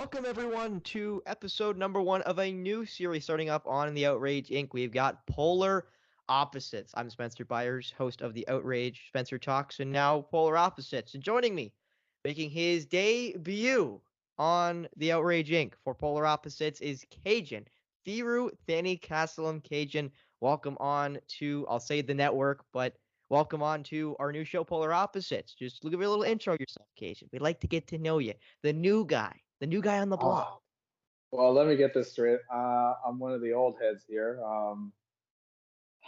Welcome everyone to episode number 1 of a new series starting up on the Outrage Inc. We've got Polar Opposites. I'm Spencer Byers, host of the Outrage Spencer Talks, and now Polar Opposites. And joining me, making his debut on the Outrage Inc. for Polar Opposites is Kajan Thiruthanikasalam. Kajan, welcome on to, I'll say the network, but welcome on to our new show, Polar Opposites. Just give me a little intro of yourself, Kajan. We'd like to get to know you. The new guy on the block. Oh, well, let me get this straight. I'm one of the old heads here.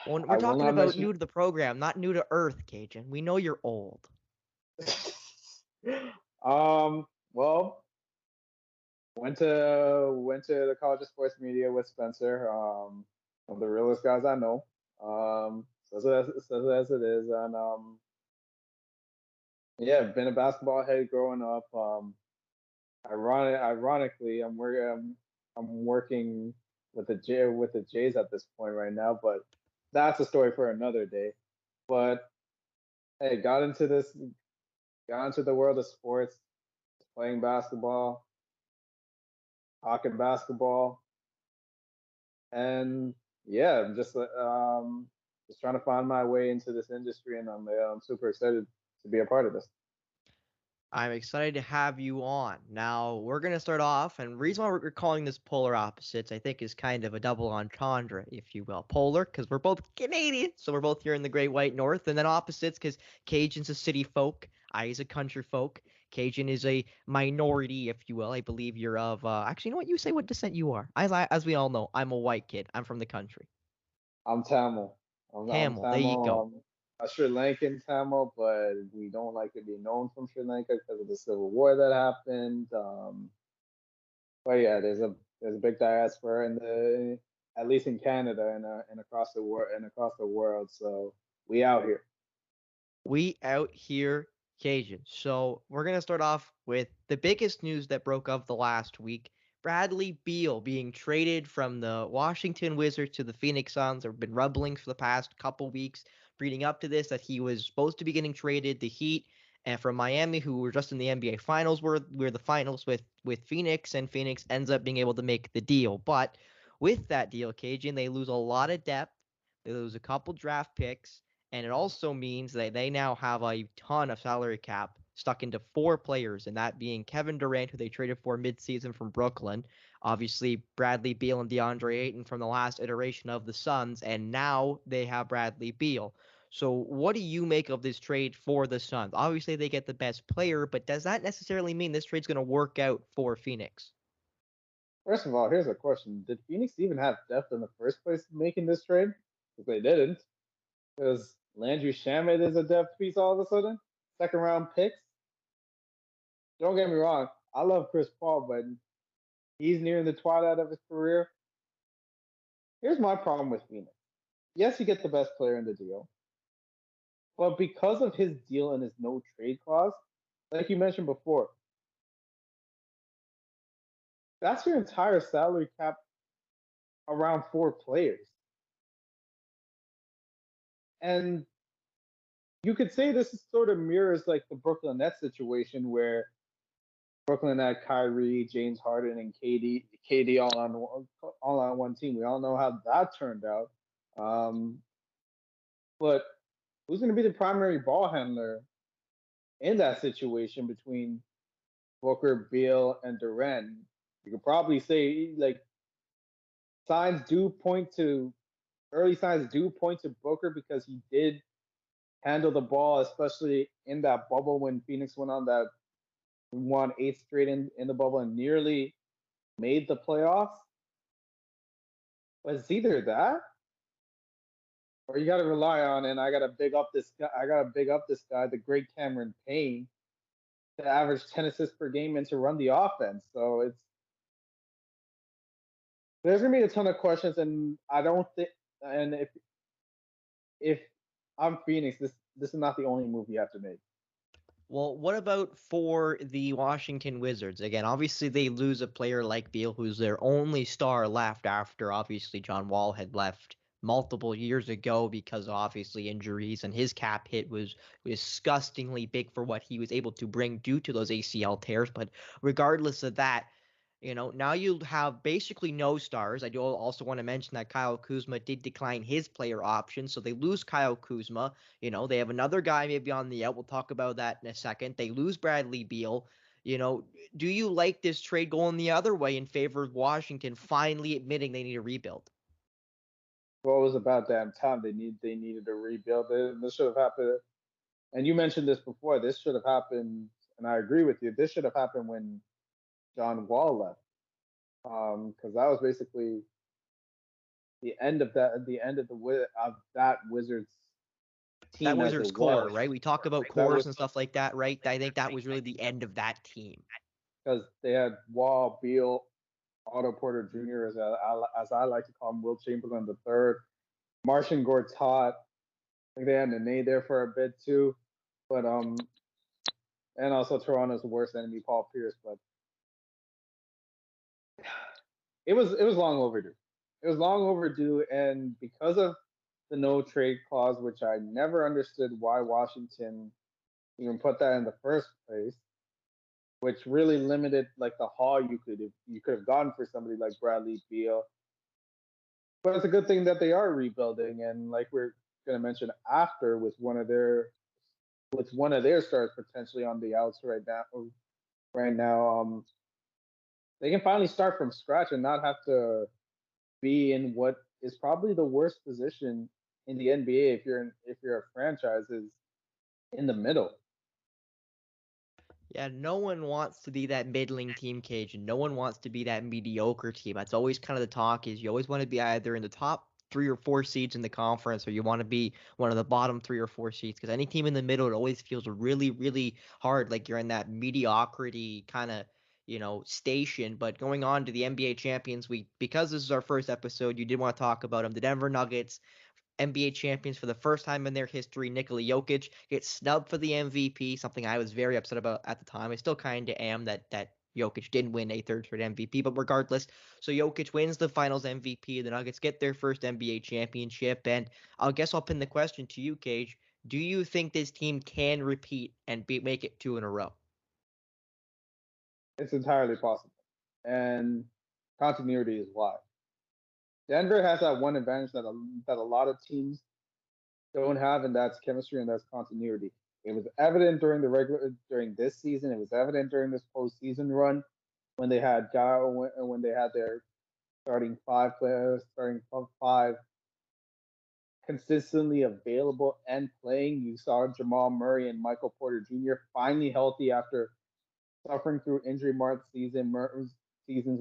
When we're I will talking not about mention. new to the program, not new to Earth, Cajun. We know you're old. Well, went to the College of Sports Media with Spencer. One of the realest guys I know. Says it is, and yeah, been a basketball head growing up. Ironically, I'm working with the Jays at this point right now, but that's a story for another day. But hey, got into the world of sports, playing basketball, talking basketball, and yeah, I'm just trying to find my way into this industry, and I'm super excited to be a part of this. I'm excited to have you on. Now, we're going to start off, and the reason why we're calling this Polar Opposites, I think, is kind of a double entendre, if you will. Polar, because we're both Canadian, so we're both here in the Great White North, and then opposites, because Cajun's a city folk, I is a country folk. Cajun is a minority, if you will. I believe you're of, actually, you know what? You say what descent you are. As we all know, I'm a white kid. I'm from the country. I'm Tamil. I'm Tamil, there you go. Tamil. I'm a Sri Lankan Tamil, but we don't like to be known from Sri Lanka because of the civil war that happened. But yeah, there's a big diaspora in the at least in Canada and across the world and across the world. So we out here. We out here Cajun. So we're gonna start off with the biggest news that broke of the last week. Bradley Beal being traded from the Washington Wizards to the Phoenix Suns. There have been rumblings for the past couple weeks leading up to this that he was supposed to be getting traded. The Heat and from Miami, who were just in the NBA Finals, were the finals with Phoenix, and Phoenix ends up being able to make the deal. But with that deal, Cajun, they lose a lot of depth. They lose a couple draft picks. And it also means that they now have a ton of salary cap stuck into 4 players, and that being Kevin Durant, who they traded for midseason from Brooklyn, obviously Bradley Beal and DeAndre Ayton from the last iteration of the Suns, and now they have Bradley Beal. So what do you make of this trade for the Suns? Obviously they get the best player, but does that necessarily mean this trade's going to work out for Phoenix? First of all, here's a question: did Phoenix even have depth in the first place making this trade? Because they didn't. Because Landry Shamet is a depth piece all of a sudden. Second round picks. Don't get me wrong. I love Chris Paul, but he's nearing the twilight of his career. Here's my problem with Phoenix. Yes, you get the best player in the deal, but because of his deal and his no trade clause, like you mentioned before, that's your entire salary cap around 4 players. And you could say this is sort of mirrors like the Brooklyn Nets situation where Brooklyn had Kyrie, James Harden, and KD all on one team. We all know how that turned out. Um, but who's going to be the primary ball handler in that situation between Booker, Beal, and Durant? You could probably say like signs do point to early signs do point to Booker because he did handle the ball, especially in that bubble when Phoenix went on that won 8 straight in the bubble and nearly made the playoffs. But it's either that or you got to rely on, and I got to big up this guy. I got to big up this guy, the great Cameron Payne, to average 10 assists per game and to run the offense. So there's gonna be a ton of questions, and I don't think, and if I'm Phoenix, this is not the only move you have to make. Well, what about for the Washington Wizards? Again, obviously they lose a player like Beal, who's their only star left after obviously John Wall had left multiple years ago because of obviously injuries, and his cap hit was disgustingly big for what he was able to bring due to those ACL tears. But regardless of that, Now you have basically no stars. I do also want to mention that Kyle Kuzma did decline his player option, so they lose Kyle Kuzma. They have another guy maybe on the out. We'll talk about that in a second. They lose Bradley Beal. Do you like this trade going the other way in favor of Washington finally admitting they need a rebuild? Well, it was about damn time they needed to rebuild. This should have happened. And you mentioned this before. This should have happened, and I agree with you. This should have happened when John Wall left, because that was basically the end of that Wizards That team as Wizards it core, was. right? We talk about That cores was and stuff like that, right? I think that was really the end of that team. because they had Wall, Beal, Otto Porter Jr. as I like to call him, Will Chamberlain the third, Martian Gortat. I think they had Nene there for a bit too, but and also Toronto's worst enemy, Paul Pierce. But it was long overdue. It was long overdue, and because of the no trade clause, which I never understood why Washington even put that in the first place, which really limited like the haul you could have gone for somebody like Bradley Beal. But it's a good thing that they are rebuilding, and like we're going to mention after, with one of their stars potentially on the outs right now. Right now, they can finally start from scratch and not have to be in what is probably the worst position in the NBA if you're a franchise is in the middle. Yeah, no one wants to be that middling team, Cage, and no one wants to be that mediocre team. That's always kind of the talk is you always want to be either in the top 3 or 4 seeds in the conference, or you want to be one of the bottom 3 or 4 seeds. Because any team in the middle, it always feels really, really hard, like you're in that mediocrity kind of station. But going on to the NBA Champions Week, because this is our first episode, you did want to talk about them. The Denver Nuggets NBA champions for the first time in their history. Nikola Jokic gets snubbed for the MVP, something I was very upset about at the time. I still kind of am that Jokic didn't win a third straight MVP, but regardless, so Jokic wins the Finals MVP. The Nuggets get their first NBA championship, and I'll pin the question to you, Cage. Do you think this team can repeat and make it 2 in a row? It's entirely possible, and continuity is why. Denver has that one advantage that a lot of teams don't have, and that's chemistry and that's continuity. It was evident during this season. It was evident during this postseason run when they had when they had their starting five consistently available and playing. You saw Jamal Murray and Michael Porter Jr. finally healthy after suffering through injury marked seasons.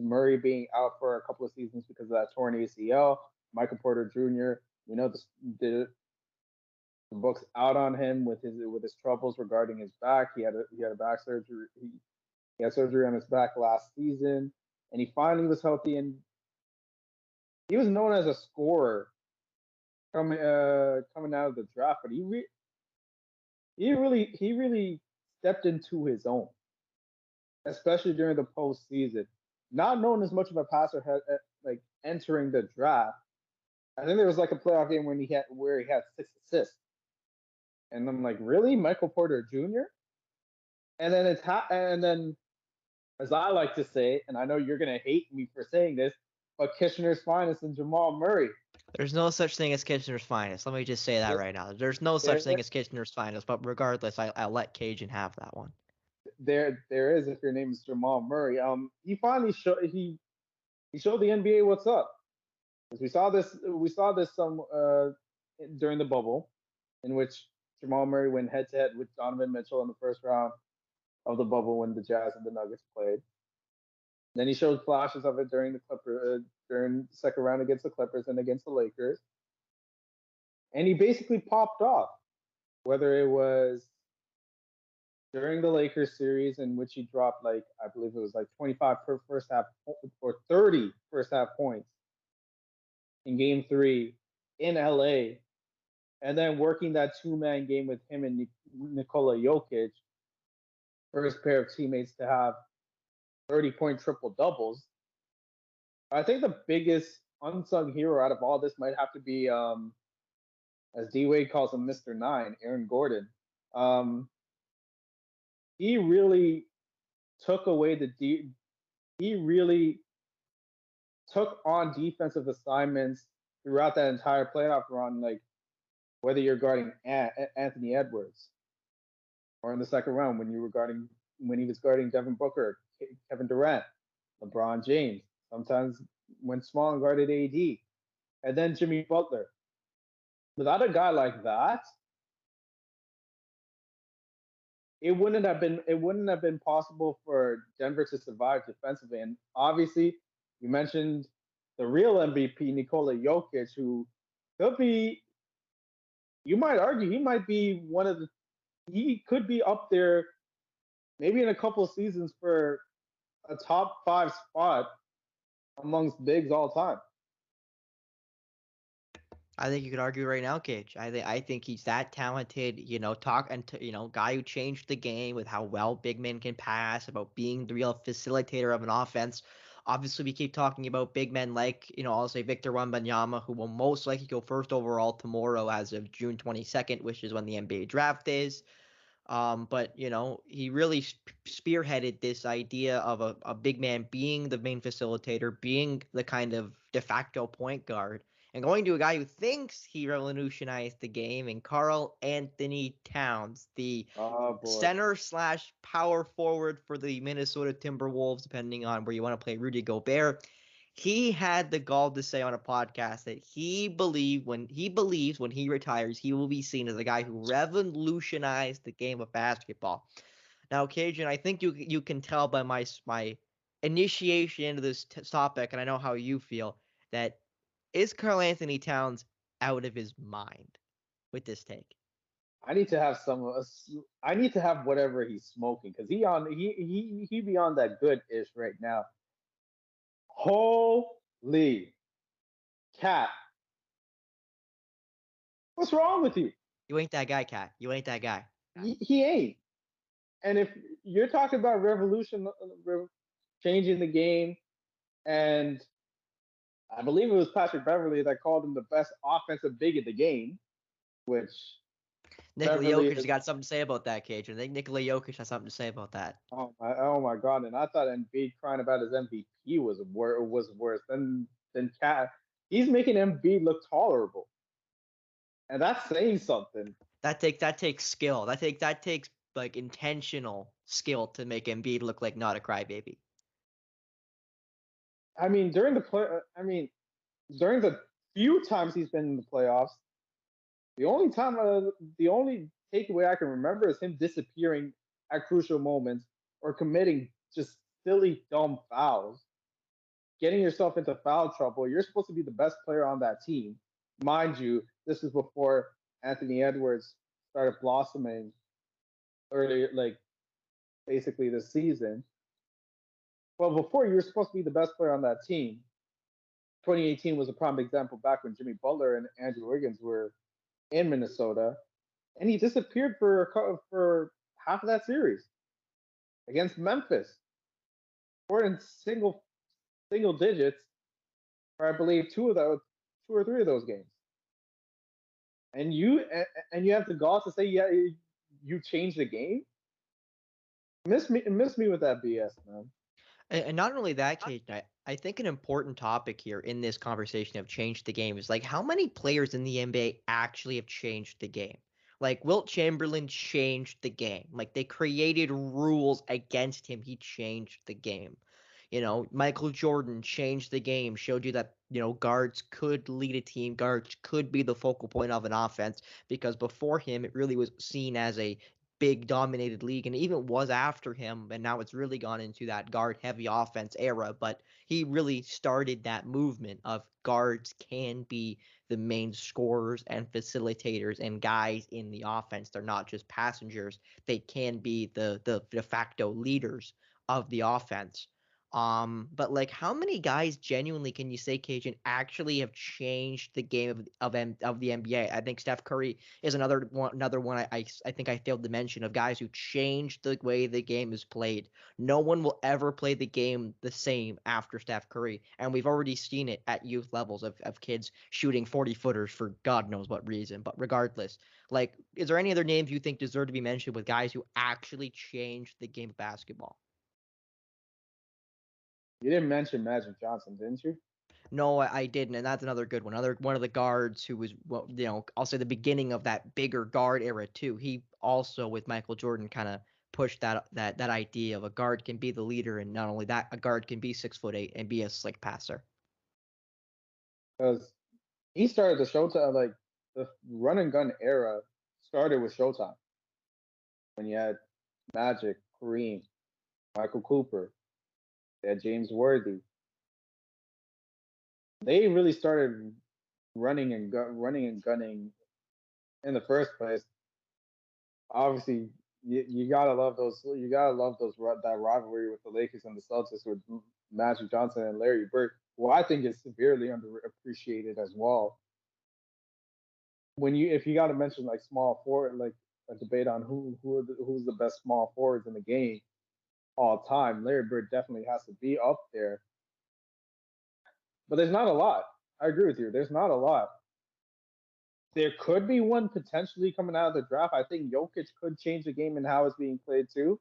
Murray being out for a couple of seasons because of that torn ACL. Michael Porter Jr. We know the book's out on him with his troubles regarding his back. He had a back surgery. He had surgery on his back last season, and he finally was healthy. And he was known as a scorer coming out of the draft, but he really stepped into his own, especially during the postseason. Not known as much of a passer like entering the draft. I think there was like a playoff game where he had 6 assists, and I'm like, really, Michael Porter Jr. And then, as I like to say, and I know you're gonna hate me for saying this, but Kitchener's finest and Jamal Murray. There's no such thing as Kitchener's finest. Let me just say that There, right now. There's no such there, thing as Kitchener's finest. But regardless, I'll let Cajun have that one. there is if your name is Jamal Murray. He finally showed the NBA what's up. We saw this during the bubble, in which Jamal Murray went head to head with Donovan Mitchell in the first round of the bubble when the Jazz and the Nuggets played. Then he showed flashes of it during the second round against the Clippers and against the Lakers, and he basically popped off. Whether it was during the Lakers series in which he dropped like I believe it was like 25 per first half or 30 first half points in Game 3 in LA, and then working that 2-man game with him and Nikola Jokic, first pair of teammates to have 30-point triple doubles. I think the biggest unsung hero out of all this might have to be, as D Wade calls him, Mr. Nine, Aaron Gordon. Um, he really took away he really took on defensive assignments throughout that entire playoff run. Like whether you're guarding Anthony Edwards or in the second round when he was guarding Devin Booker, Kevin Durant, LeBron James. Sometimes when Small guarded AD, and then Jimmy Butler. Without a guy like that, it wouldn't have been possible for Denver to survive defensively. And obviously, you mentioned the real MVP, Nikola Jokic, who could be. You might argue he might be one of the. He could be up there, maybe in a couple of seasons for a top 5 spot amongst bigs all time. I think you could argue right now, Cage. I think he's that talented, guy who changed the game with how well big men can pass, about being the real facilitator of an offense. Obviously, we keep talking about big men like, I'll say Victor Wembanyama, who will most likely go first overall tomorrow as of June 22nd, which is when the NBA draft is. But he really spearheaded this idea of a big man being the main facilitator, being the kind of de facto point guard, and going to a guy who thinks he revolutionized the game, and Karl Anthony Towns, the Oh boy. center slash power forward for the Minnesota Timberwolves, depending on where you want to play Rudy Gobert. He had the gall to say on a podcast that he believes when he retires, he will be seen as a guy who revolutionized the game of basketball. Now, Cajun, I think you can tell by my initiation into this topic, and I know how you feel, that is Karl Anthony Towns out of his mind with this take? I need to have I need to have whatever he's smoking because he be on that good ish right now. Holy cat! What's wrong with you? You ain't that guy, Cat. You ain't that guy. He ain't. And if you're talking about changing the game, and I believe it was Patrick Beverly that called him the best offensive big in the game, which Nikola Beverly Jokic has is. got something to say about that, Cajun. I think Nikola Jokic has something to say about that. Oh my God! And I thought Embiid crying about his MVP was worse than Cat. He's making Embiid look tolerable, and that's saying something. That takes skill. That takes like intentional skill to make Embiid look like not a crybaby. I mean, during the few times he's been in the playoffs, the only takeaway I can remember is him disappearing at crucial moments or committing just silly, dumb fouls, getting yourself into foul trouble. You're supposed to be the best player on that team, mind you. This is before Anthony Edwards started blossoming earlier, like basically this season. Well, before you were supposed to be the best player on that team. 2018 was a prime example back when Jimmy Butler and Andrew Wiggins were in Minnesota, and he disappeared for half of that series against Memphis, scored in single digits for I believe two or three of those games. And you have the gall to say, yeah, you changed the game. Miss me with that BS, man. And not only that, Kate, I think an important topic here in this conversation of changed the game is like how many players in the NBA actually have changed the game? Like Wilt Chamberlain changed the game. Like they created rules against him. He changed the game. Michael Jordan changed the game, showed you that, guards could lead a team, guards could be the focal point of an offense, because before him, it really was seen as a big dominated league, and even was after him, and now it's really gone into that guard heavy offense era. But he really started that movement of guards can be the main scorers and facilitators and guys in the offense. They're not just passengers. They can be the de facto leaders of the offense. But like, how many guys genuinely can you say, Cajun, actually have changed the game of the NBA? I think Steph Curry is another one. I think I failed to mention of guys who changed the way the game is played. No one will ever play the game the same after Steph Curry, and we've already seen it at youth levels of kids shooting 40-footers for God knows what reason. But regardless, like, is there any other names you think deserve to be mentioned with guys who actually changed the game of basketball? You didn't mention Magic Johnson, didn't you? No, I didn't, and that's another good one. Another one of the guards who was, well, I'll say the beginning of that bigger guard era too. He also, with Michael Jordan, kind of pushed that idea of a guard can be the leader, and not only that, a guard can be 6'8" and be a slick passer. Because he started the Showtime, like the run and gun era started with Showtime when you had Magic, Kareem, Michael Cooper, they had James Worthy. They really started running and gunning in the first place. Obviously, you gotta love those. You gotta love that rivalry with the Lakers and the Celtics with Magic Johnson and Larry Bird, who I think is severely underappreciated as well. If you got to mention like small forward, like a debate on who's the best small forwards in the game all time, Larry Bird definitely has to be up there. But there's not a lot. I agree with you. There's not a lot. There could be one potentially coming out of the draft. I think Jokic could change the game and how it's being played too.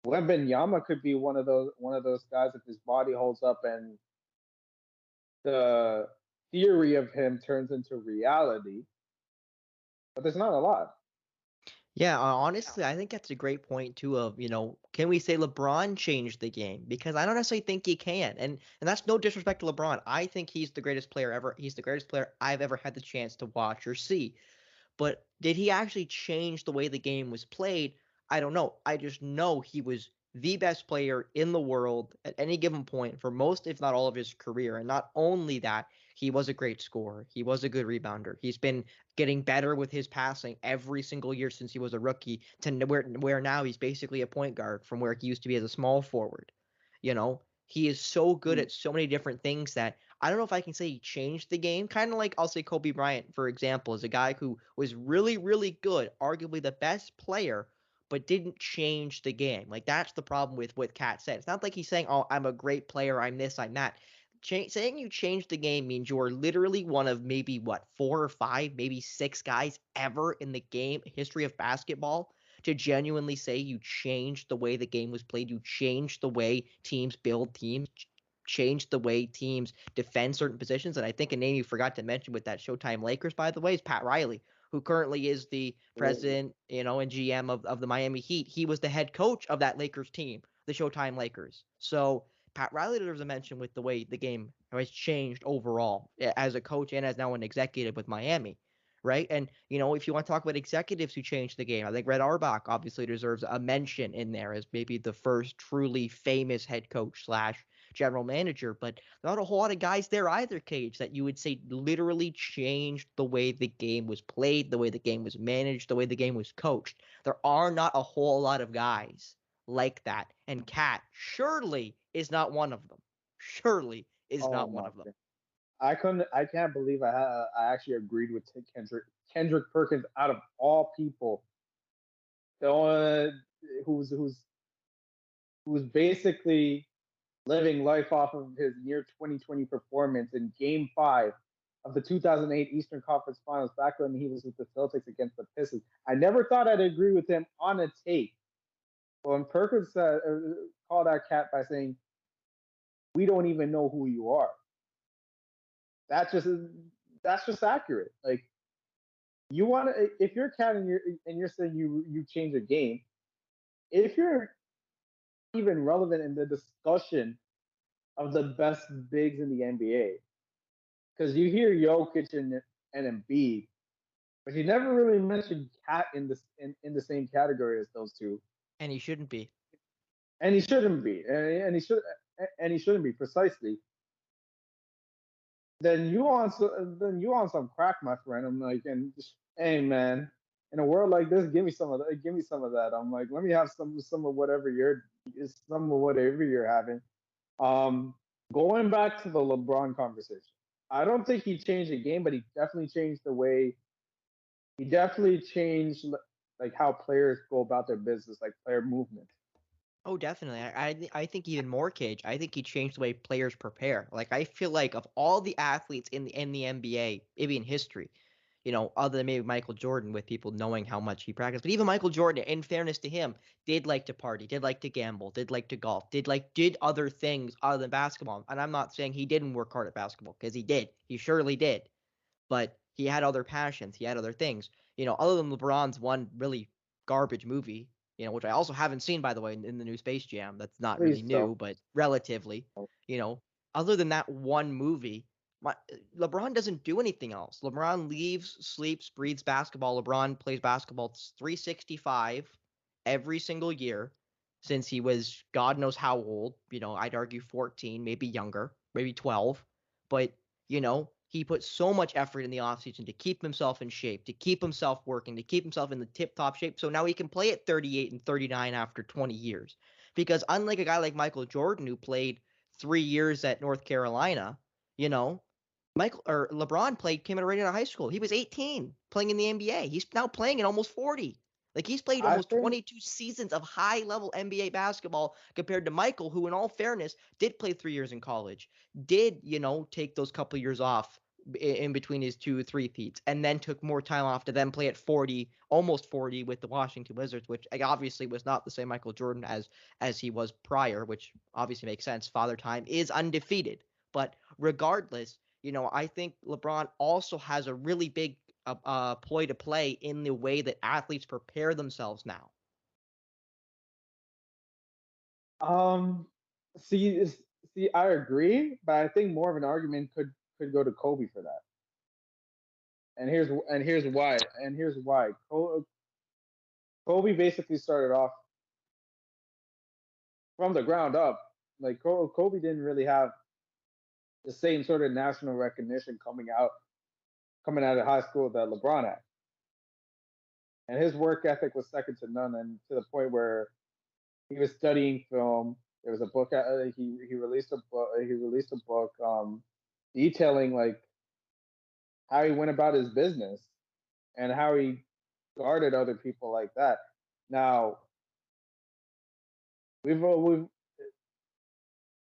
Wembenyama could be one of those guys if his body holds up and the theory of him turns into reality. But there's not a lot. Yeah, honestly, I think that's a great point too. Of can we say LeBron changed the game? Because I don't necessarily think he can, and that's no disrespect to LeBron. I think he's the greatest player ever. He's the greatest player I've ever had the chance to watch or see. But did he actually change the way the game was played? I don't know. I just know he was the best player in the world at any given point for most, if not all, of his career. And not only that, he was a great scorer. He was a good rebounder. He's been getting better with his passing every single year since he was a rookie to where now he's basically a point guard from where he used to be as a small forward. He is so good Mm. at so many different things that I don't know if I can say he changed the game. Kind of like I'll say Kobe Bryant, for example, is a guy who was really, really good, arguably the best player, but didn't change the game. Like that's the problem with what Kat said. It's not like he's saying, "Oh, I'm a great player, I'm this, I'm that." Saying you changed the game means you're literally one of maybe what 4 or 5, maybe 6 guys ever in the game history of basketball to genuinely say you changed the way the game was played. You changed the way teams build teams, changed the way teams defend certain positions. And I think a name you forgot to mention with that Showtime Lakers, by the way, is Pat Riley, who currently is the president, and GM of the Miami Heat. He was the head coach of that Lakers team, the Showtime Lakers. So Pat Riley deserves a mention with the way the game has changed overall as a coach and as now an executive with Miami. Right. And, if you want to talk about executives who changed the game, I think Red Auerbach obviously deserves a mention in there as maybe the first truly famous head coach slash general manager, but not a whole lot of guys there either, Cage, that you would say literally changed the way the game was played, the way the game was managed, the way the game was coached. There are not a whole lot of guys like that. And Cat surely is not one of them. Surely is Oh not one my of them. god. I can't believe I actually agreed with Kendrick Perkins out of all people. The one who's basically living life off of his near 2020 performance in Game 5 of the 2008 Eastern Conference Finals back when he was with the Celtics against the Pistons. I never thought I'd agree with him on a tape. But when Perkins called out Cat by saying, "We don't even know who you are," that's just that's just accurate. Like you want to, if you're Cat and you're saying you change a game, if you're even relevant in the discussion of the best bigs in the NBA, because you hear Jokic and Embiid, but you never really mentioned Cat in the same category as those two, And he shouldn't be. and he shouldn't be, and he shouldn't be precisely. Then you on some crack, my friend. I'm like, and just, hey man, in a world like this, give me some of that. Give me some of that. I'm like, let me have some of whatever you're having. Um, Going back to the LeBron conversation, I don't think he changed the game, but he definitely changed the way. He definitely changed like how players go about their business, like player movement. Oh, definitely. I think even more, Cage. I think he changed the way players prepare. Like I feel like of all the athletes in the NBA, maybe in history, other than maybe Michael Jordan, with people knowing how much he practiced. But even Michael Jordan, in fairness to him, did like to party, did like to gamble, did like to golf, did other things other than basketball. And I'm not saying he didn't work hard at basketball, because he did. He surely did. But he had other passions. He had other things. Other than LeBron's one really garbage movie, which I also haven't seen, by the way, in the new Space Jam. That's not really Please don't. new, but relatively. You know, other than that one movie, LeBron doesn't do anything else. LeBron leaves, sleeps, breathes basketball. LeBron plays basketball 365 every single year since he was God knows how old. I'd argue 14, maybe younger, maybe 12. But he put so much effort in the offseason to keep himself in shape, to keep himself working, to keep himself in the tip-top shape. So now he can play at 38 and 39 after 20 years. Because unlike a guy like Michael Jordan, who played 3 years at North Carolina, you know, LeBron came right out of high school. He was 18 playing in the NBA. He's now playing at almost 40. Like, he's played I almost think 22 seasons of high-level NBA basketball compared to Michael, who, in all fairness, did play 3 years in college, did, take those couple years off in between his 2 3-peats, and then took more time off to then play at 40, almost 40, with the Washington Wizards, which obviously was not the same Michael Jordan as he was prior, which obviously makes sense. Father Time is undefeated. But regardless, I think LeBron also has a really big ploy to play in the way that athletes prepare themselves now. um see I agree, but I think more of an argument could go to Kobe for that. And here's why. Kobe basically started off from the ground up. Like Kobe didn't really have the same sort of national recognition coming out of high school that LeBron had. And his work ethic was second to none, and to the point where he was studying film. There was a book. He released a book. He released a book detailing like how he went about his business and how he guarded other people like that. Now we've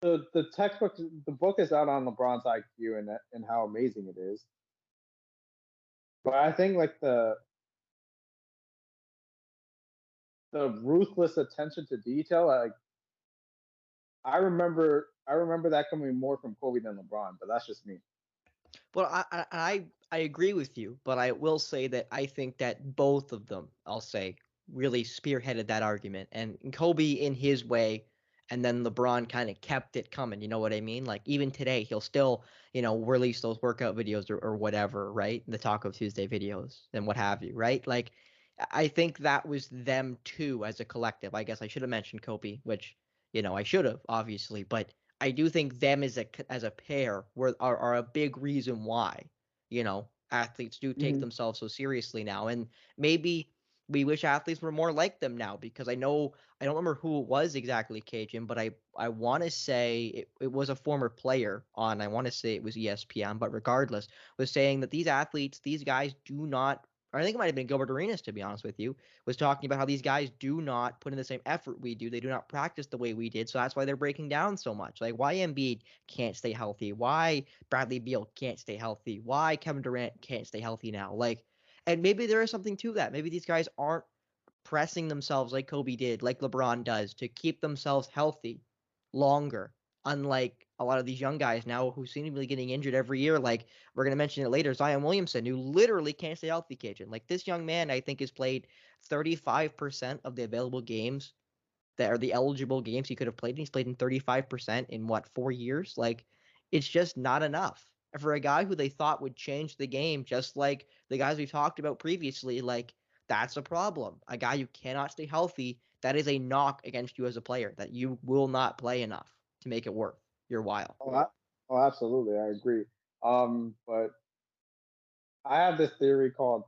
the textbook, the book is out on LeBron's IQ and how amazing it is. But I think like the ruthless attention to detail, like I remember that coming more from Kobe than LeBron, but that's just me. Well, I agree with you, but I will say that I think that both of them, I'll say, really spearheaded that argument. And Kobe in his way, and then LeBron kind of kept it coming. You know what I mean? Like, even today, he'll still, release those workout videos, or whatever, right? The Taco Tuesday videos and what have you, right? Like, I think that was them too as a collective. I guess I should have mentioned Kobe, which, I should have, obviously, but I do think them as a pair are a big reason why, athletes do take Mm-hmm. themselves so seriously now. And maybe we wish athletes were more like them now, because I don't remember who it was exactly, Cajun, but I want to say it was a former player on, I want to say it was ESPN, but regardless, was saying that these guys do not, or I think it might have been Gilbert Arenas, to be honest with you, was talking about how these guys do not put in the same effort we do. They do not practice the way we did. So that's why they're breaking down so much. Like, why Embiid can't stay healthy? Why Bradley Beal can't stay healthy? Why Kevin Durant can't stay healthy now? Like, and maybe there is something to that. Maybe these guys aren't pressing themselves like Kobe did, like LeBron does, to keep themselves healthy longer. Unlike a lot of these young guys now who seem to be getting injured every year, like we're going to mention it later, Zion Williamson, who literally can't stay healthy, Cajun. Like, this young man, I think, has played 35% of the available games that are the eligible games he could have played. And he's played in 35% in what, 4 years? Like, it's just not enough. And for a guy who they thought would change the game, just like the guys we talked about previously, like, that's a problem. A guy who cannot stay healthy, that is a knock against you as a player, that you will not play enough to make it worth your while. Oh, absolutely, I agree. But I have this theory called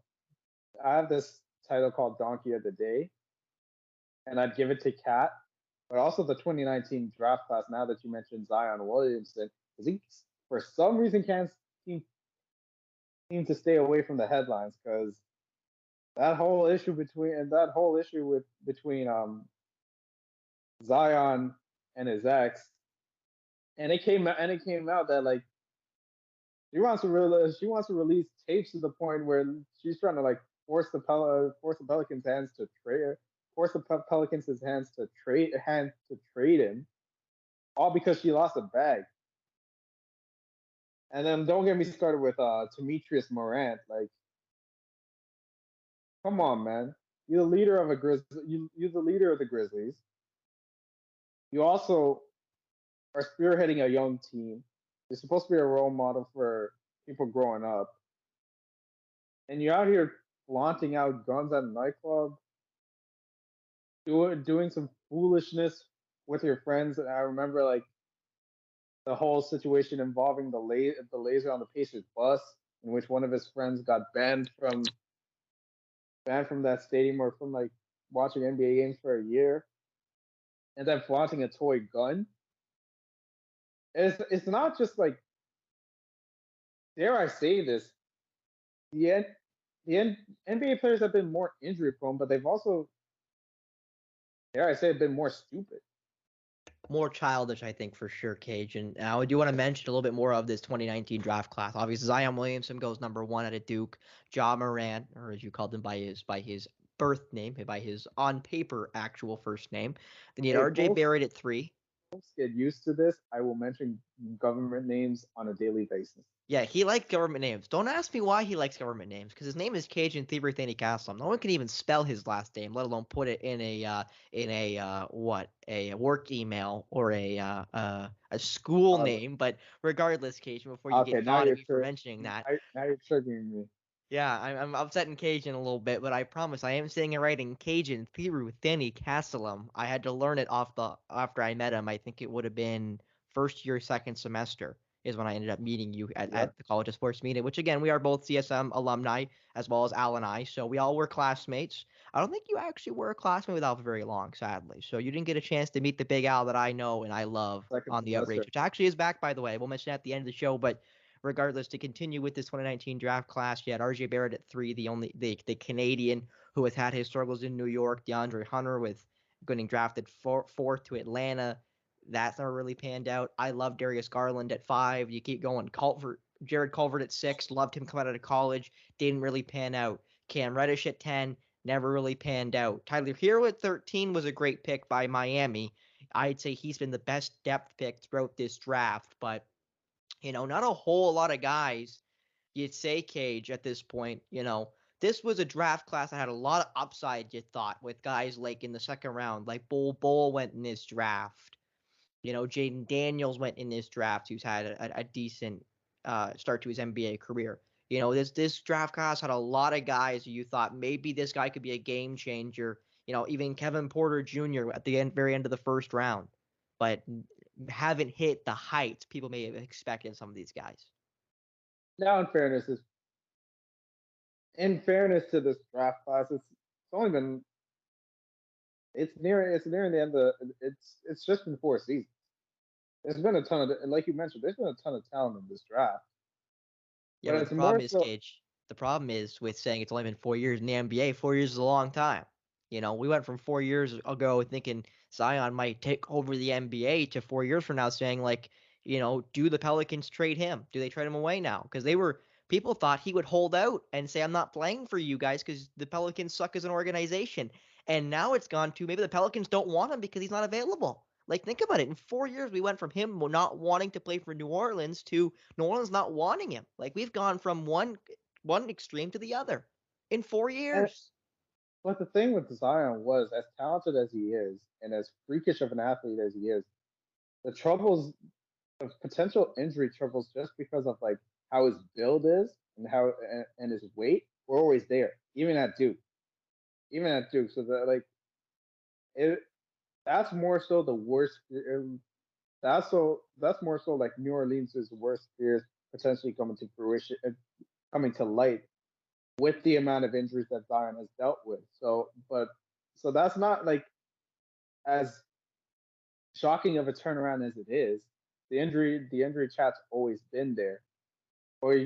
I have this title called Donkey of the Day, and I'd give it to Cat, but also the 2019 draft class. Now that you mentioned Zion Williamson, because he for some reason can't seem to stay away from the headlines, because that whole issue with between Zion and his ex, and it came out that like She wants to release tapes to the point where she's trying to like force the Pelicans' hands to trade force the Pelicans' hands to trade him, all because she lost a bag. And then don't get me started with Demetrius Morant. Like, come on, man. You're the leader of a You're the leader of the Grizzlies. You also are spearheading a young team. You're supposed to be a role model for people growing up, and you're out here flaunting out guns at a nightclub, doing some foolishness with your friends. And I remember like the whole situation involving the laser on the Pacers bus, in which one of his friends got banned from that stadium or from like watching NBA games for a year, and then flaunting a toy gun. It's not just like, dare I say this, the N, NBA players have been more injury prone, but they've also, dare I say, been more stupid. More childish, I think, for sure, Cage. And I do want to mention a little bit more of this 2019 draft class. Obviously, Zion Williamson goes number 1 out of Duke. Ja Morant, or as you called him by his birth name, by his on paper actual first name. Then you had Hey, RJ Barrett at 3. folks get used to this. I will mention government names on a daily basis. Yeah, he likes government names. Don't ask me why he likes government names, because his name is Kajan Thiruthanikasalam. No one can even spell his last name, let alone put it in a work email or a school Uh, name. But regardless, Cajun, before you okay, get mad at me for mentioning that, now you're triggering me. yeah, I'm upsetting Cajun a little bit, but I promise I am saying it right in Cajun Thiruthanikasalam. I had to learn it after I met him. I think it would have been first year, second semester is when I ended up meeting you Yeah, at the College of Sports meeting, which again, we are both CSM alumni as well as Al and I. So we all were classmates. I don't think you actually were a classmate with Al for very long, sadly. So you didn't get a chance to meet the big Al that I know and I love second on the Outrage, semester. which actually is back, by the way. We'll mention that at the end of the show, but regardless, to continue with this 2019 draft class, you had RJ Barrett at 3, the Canadian who has had his struggles in New York, DeAndre Hunter with getting drafted fourth to Atlanta. That's never really panned out. I love Darius Garland at 5. You keep going. Jared Culver at 6. Loved him coming out of college. Didn't really pan out. Cam Reddish at 10. Never really panned out. Tyler Hero at 13 was a great pick by Miami. I'd say he's been the best depth pick throughout this draft, but not a whole lot of guys you'd say, Cage, at this point. This was a draft class that had a lot of upside, you thought, with guys like in the second round, like Bol went in this draft. Jaden Daniels went in this draft, who's had a decent start to his NBA career. This draft class had a lot of guys who you thought maybe this guy could be a game changer. Even Kevin Porter Jr. at the very end of the first round, but haven't hit the heights people may have expected some of these guys. Now, in fairness to this draft class, it's only been it's nearing the end of it's just been 4 seasons. There's been a ton of, like you mentioned, there's been a ton of talent in this draft, Yeah, but but the it's problem more is, so. Cage. The problem is with saying it's only been 4 years in the NBA. 4 years is a long time. We went from 4 years ago thinking Zion might take over the NBA to 4 years from now saying like, do the Pelicans trade him? Do they trade him away now? Because people thought he would hold out and say, I'm not playing for you guys because the Pelicans suck as an organization. And now it's gone to maybe the Pelicans don't want him because he's not available. Like, think about it. In 4 years, we went from him not wanting to play for New Orleans to New Orleans not wanting him. Like, we've gone from one extreme to the other in four And years. but the thing with Zion was, as talented as he is, and as freakish of an athlete as he is, the troubles, the potential injury troubles, just because of like how his build is and and his weight, were always there, even at Duke. So that like it, that's more so the worst. That's more so like New Orleans' worst fears potentially coming to fruition, coming to light with the amount of injuries that Zion has dealt with. So that's not like as shocking of a turnaround as it is. The injury chat's always been there. Or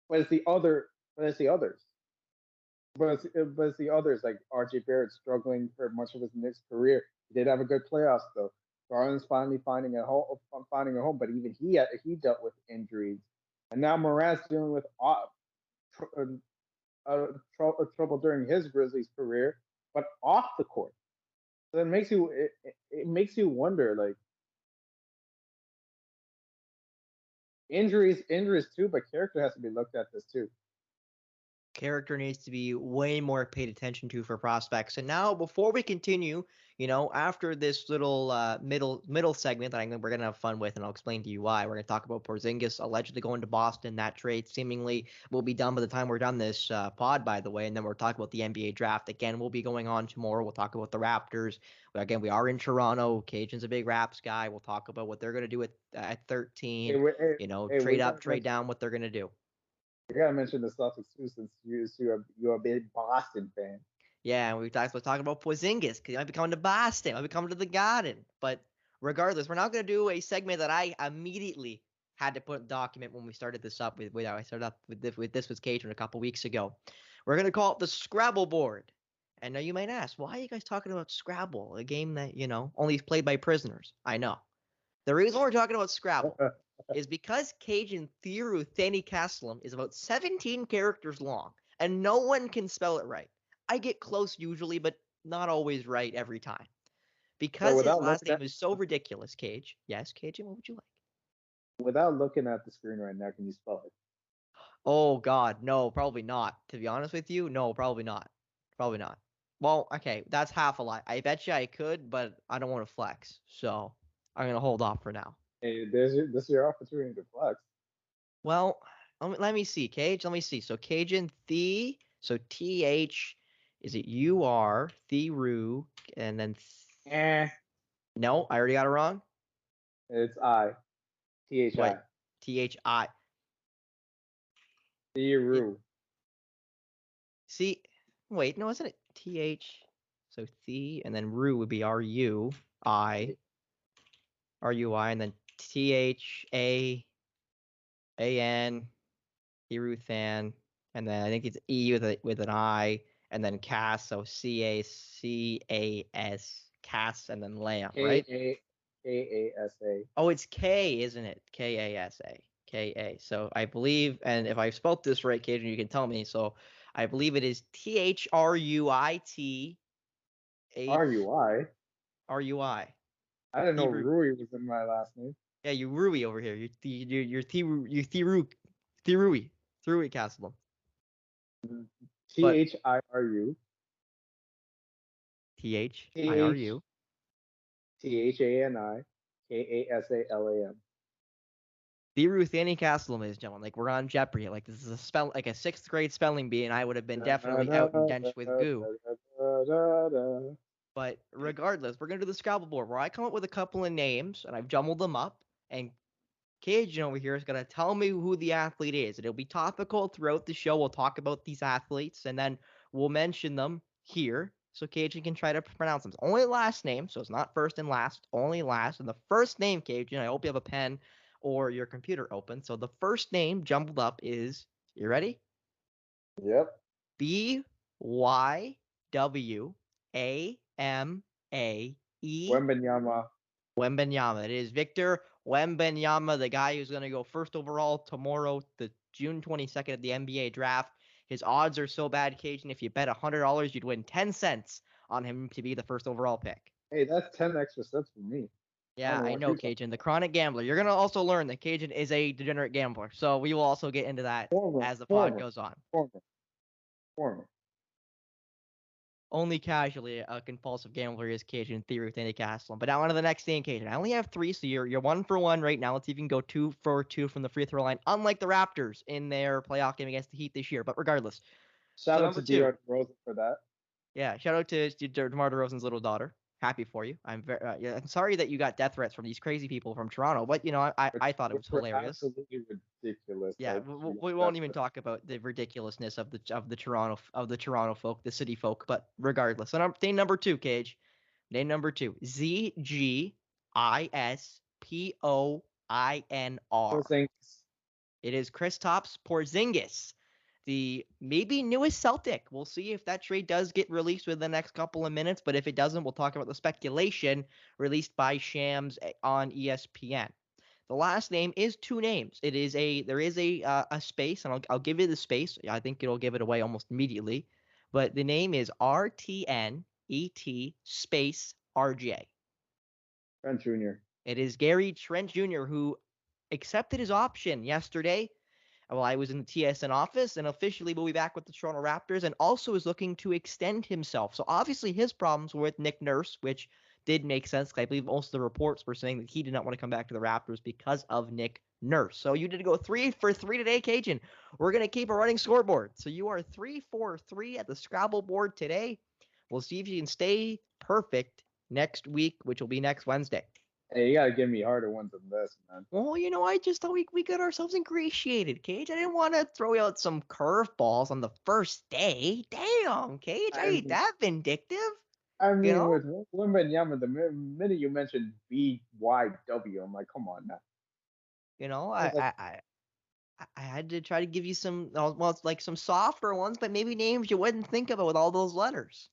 but it's the other but it's the others. But it's the others like RJ Barrett struggling for much of his Knicks career. He did have a good playoffs though. Garland's finally finding a home, but even he dealt with injuries. And now Morant's dealing with trouble during his Grizzlies career, but off the court. So it makes it makes you wonder, like injuries too, but character has to be looked at this too. Character needs to be way more paid attention to for prospects. And now, before we continue, after this little middle segment that we're gonna have fun with, and I'll explain to you why. We're gonna talk about Porzingis allegedly going to Boston. That trade seemingly will be done by the time we're done this pod, by the way. And then we're talking about the NBA draft again. We'll be going on tomorrow. We'll talk about the Raptors. Again, we are in Toronto. Cajun's a big Raps guy. We'll talk about what they're gonna do at 13. We Trade up, gotta trade down, what they're gonna do. You gotta mention the Celtics too, since you're a big Boston fan. Yeah, and we talked about Porzingis because he might be coming to Boston, might be coming to the Garden. But regardless, we're not going to do a segment that I immediately had to put document when we started this up with. I started up with this with Cajun a couple weeks ago. We're going to call it the Scrabble board. And now you might ask, why are you guys talking about Scrabble, a game that only is played by prisoners? I know. The reason we're talking about Scrabble is because Kajan Thiruthanikasalam is about 17 characters long, and no one can spell it right. I get close usually, but not always right every time. Because his last name is so ridiculous, Cage. Yes, Cajun, what would you like? Without looking at the screen right now, can you spell it? Oh, God, no, probably not. To be honest with you, no, probably not. Probably not. Well, okay, that's half a lie. I bet you I could, but I don't want to flex, so I'm going to hold off for now. Hey, this is your opportunity to flex. Well, let me see, Cage. Let me see. So Cajun so TH, is it UR, Thiru, and then no, I already got it wrong. It's I. THI. What? THI. Thiru. See, wait, no, isn't it TH? So and then Ru would be RUI, and then THAAN, Thiruthan, and then I think it's E with an I, and then Cas, so CACAS, Cas, and then Lamb, right? KASA. Oh, it's K, isn't it? KASA. KA. So I believe, and if I spelled this right, Cajun, you can tell me. So I believe it is THRUIT. RUI? RUI. I didn't know Rui was in my last name. Yeah, you Rui over here. You're Thirui Castle. THIRU. THIRU. THANIKASALAM. Thiruthanikasalam, ladies and gentlemen. Like, we're on Jeopardy. Like, this is like a 6th grade spelling bee, and I would have been definitely out and drenched with goo. But regardless, we're gonna do the Scrabble board where I come up with a couple of names and I've jumbled them up, and Cajun over here is gonna tell me who the athlete is. It'll be topical throughout the show. We'll talk about these athletes, and then we'll mention them here so Cajun can try to pronounce them. It's only last name, so it's not first and last, only last. And the first name, Cajun, I hope you have a pen or your computer open. So the first name jumbled up is, you ready? Yep. BYWAMAE. Wembenyama. Wembenyama. It is Victor Wembenyama, the guy who's going to go first overall tomorrow, the June 22nd at the NBA draft. His odds are so bad, Cajun. If you bet $100, you'd win 10 cents on him to be the first overall pick. Hey, that's 10 extra cents for me. Yeah, I know, Cajun. The chronic gambler. You're going to also learn that Cajun is a degenerate gambler. So we will also get into that as the pod goes on. Former. Only casually a compulsive gambler is Cajun Thiruthanikasalam. But now on to the next thing, Cajun. I only have 3, so you're 1 for 1 right now. Let's see if you can go 2 for 2 from the free throw line, unlike the Raptors in their playoff game against the Heat this year. But regardless. Shout out to DeMar DeRozan for that. Yeah, shout out to DeMar DeRozan's little daughter. Happy for you. I'm I'm sorry that you got death threats from these crazy people from Toronto, but I thought it was hilarious. Absolutely ridiculous. Yeah, we won't even talk about the ridiculousness of the Toronto folk, the city folk. But regardless, and name number 2, Cage. Name number 2, ZGISPOINR. It is Kristaps Porzingis, the maybe newest Celtic. We'll see if that trade does get released within the next couple of minutes, but if it doesn't, we'll talk about the speculation released by Shams on ESPN. The last name is two names. There is a space, and I'll give you the space. I think it'll give it away almost immediately. But the name is RTNET space RJ. Trent Jr. It is Gary Trent Jr. who accepted his option yesterday while I was in the TSN office, and officially will be back with the Toronto Raptors, and also is looking to extend himself. So obviously his problems were with Nick Nurse, which did make sense. I believe most of the reports were saying that he did not want to come back to the Raptors because of Nick Nurse. So you did go 3 for 3 today, Cajun. We're going to keep a running scoreboard. So you are 3 for 3 at the Scrabble board today. We'll see if you can stay perfect next week, which will be next Wednesday. Hey, you gotta give me harder ones than this, man. Well, I just thought we got ourselves ingratiated, Cage. I didn't want to throw out some curveballs on the first day. Damn, Cage, I I ain't mean, that vindictive. I You mean, know, with Wembanyama, the minute you mentioned BYW, I'm like, come on now. you know, I was like, I had to try to give you some, well, it's like some softer ones, but maybe names you wouldn't think of it with all those letters.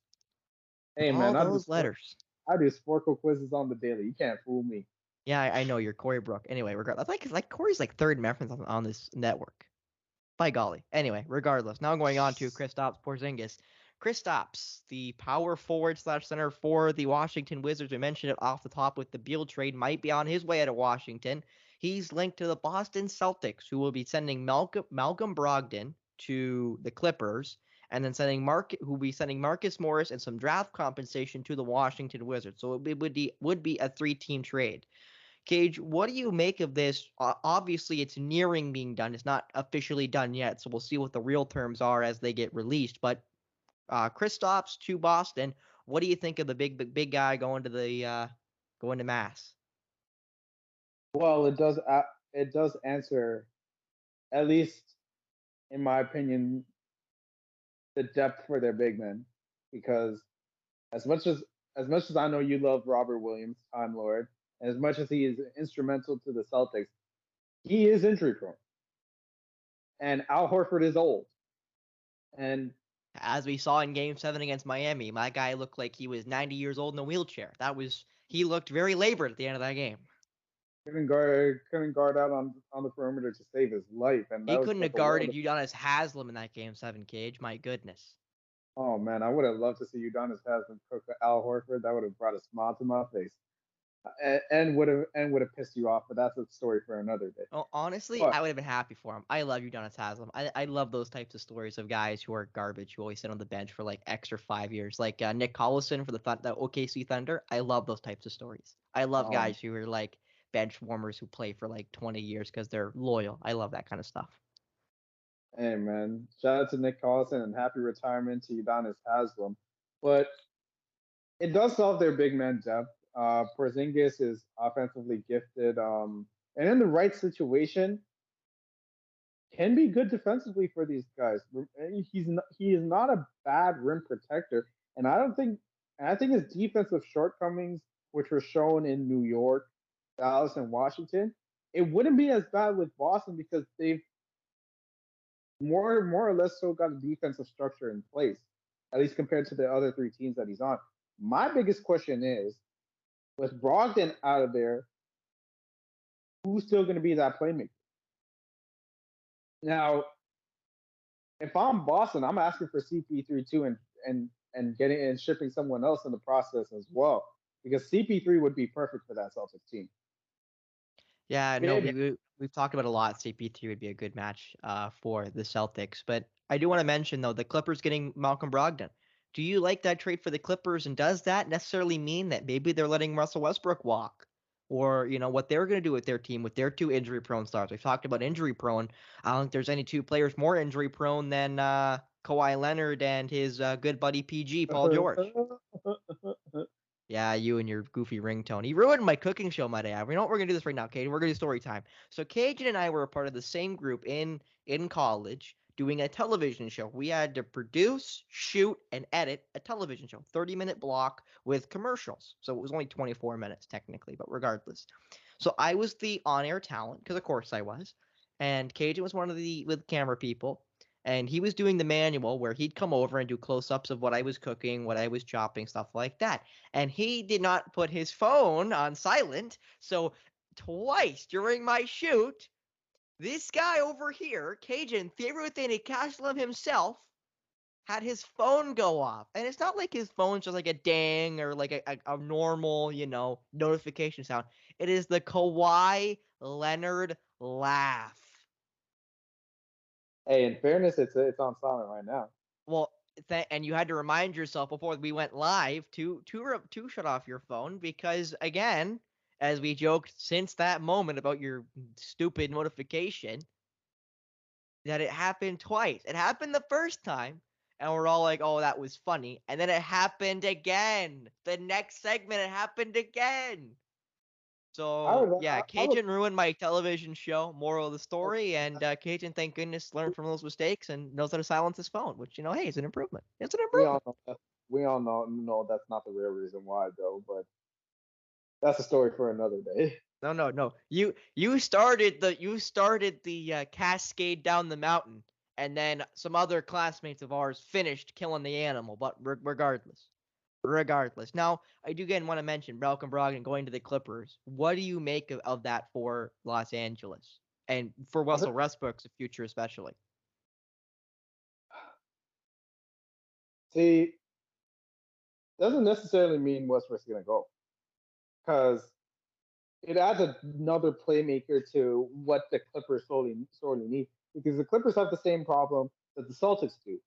With hey, all man, those letters. I do Sporkle quizzes on the daily. You can't fool me. Yeah, I know you're Corey Brook. Anyway, regardless, like Corey's like third reference on this network. By golly. Anyway, regardless, now going on to Kristaps Porzingis. Kristaps, the power forward / center for the Washington Wizards. We mentioned it off the top with the Beal trade. Might be on his way out of Washington. He's linked to the Boston Celtics, who will be sending Malcolm Brogdon to the Clippers, and then who will be sending Marcus Morris and some draft compensation to the Washington Wizards. So it would be a 3-team trade. Cage, what do you make of this? Obviously, it's nearing being done. It's not officially done yet, so we'll see what the real terms are as they get released. But Kristaps to Boston. What do you think of the big guy going to Mass? Well, it does answer, at least in my opinion, the depth for their big men, because as much as I know you love Robert Williams, Time Lord, and as much as he is instrumental to the Celtics, he is injury prone, and Al Horford is old, and As we saw in Game 7 against Miami, my guy looked like he was 90 years old in a wheelchair. He looked very labored at the end of that game. couldn't guard out on the perimeter to save his life, and He that was couldn't like have a world guarded of. Udonis Haslem in that Game 7, Cage. My goodness. Oh man, I would have loved to see Udonis Haslam cook Al Horford. That would have brought a smile to my face, and would have pissed you off. But that's a story for another day. Oh, honestly, But I would have been happy for him. I love Udonis Haslem. I love those types of stories of guys who are garbage who always sit on the bench for like extra 5 years, like Nick Collison for the OKC Thunder. I love those types of stories. I love um, guys who are like bench warmers who play for like 20 years because they're loyal. I love that kind of stuff. hey man, shout out to Nick Collison and happy retirement to Udonis Haslam. But it does solve their big man depth. Porzingis is offensively gifted, and in the right situation, can be good defensively for these guys. He is not a bad rim protector, and I think his defensive shortcomings, which were shown in New York, Dallas, and Washington, it wouldn't be as bad with Boston because they've more or less so got a defensive structure in place, at least compared to the other three teams that he's on. My biggest question is, with Brogdon out of there, who's still going to be that playmaker? Now, if I'm Boston, I'm asking for CP3 too, and getting and shipping someone else in the process as well, because CP3 would be perfect for that Celtics team. Yeah, no, Maybe. we've talked about a lot. CP3 would be a good match for the Celtics, but I do want to mention though the Clippers getting Malcolm Brogdon. Do you like that trade for the Clippers, and does that necessarily mean that maybe they're letting Russell Westbrook walk, or what they're going to do with their team with their two injury-prone stars? We've talked about injury-prone. I don't think there's any two players more injury-prone than Kawhi Leonard and his good buddy PG Paul George. Yeah, you and your goofy ringtone. You ruined my cooking show, might I add. You know what? We're gonna do this right now, Cajun. We're gonna do story time. So Cajun and I were a part of the same group in college doing a television show. We had to produce, shoot, and edit a television show, 30-minute block with commercials. So it was only 24 minutes technically, but regardless. So I was the on-air talent, because of course I was, and Cajun was one of the with camera people. And he was doing the manual where he'd come over and do close-ups of what I was cooking, what I was chopping, stuff like that. And he did not put his phone on silent. So twice during my shoot. This guy over here, Kajan Thiruthanikasalam himself, had his phone go off. And it's not like his phone's just like a ding or like a normal, notification sound. It is the Kawhi Leonard laugh. Hey, in fairness, it's on silent right now. Well, and you had to remind yourself before we went live to shut off your phone because, again, as we joked since that moment about your stupid notification, that it happened twice. It happened the first time, and we're all like, "Oh, that was funny," and then it happened again. The next segment, it happened again. So yeah, I would Cajun ruined my television show. Moral of the story, and Cajun, thank goodness, learned from those mistakes and knows how to silence his phone, which hey, it's an improvement. It's an we all improvement. know we all know that's not the real reason why though, but that's a story for another day. No. You started the cascade down the mountain, and then some other classmates of ours finished killing the animal. But regardless. Now, I do again want to mention Malcolm Brogdon going to the Clippers. What do you make of that for Los Angeles and for I Russell Westbrook's future, especially? See, doesn't necessarily mean Westbrook's gonna go because it adds another playmaker to what the Clippers sorely need because the Clippers have the same problem that the Celtics do.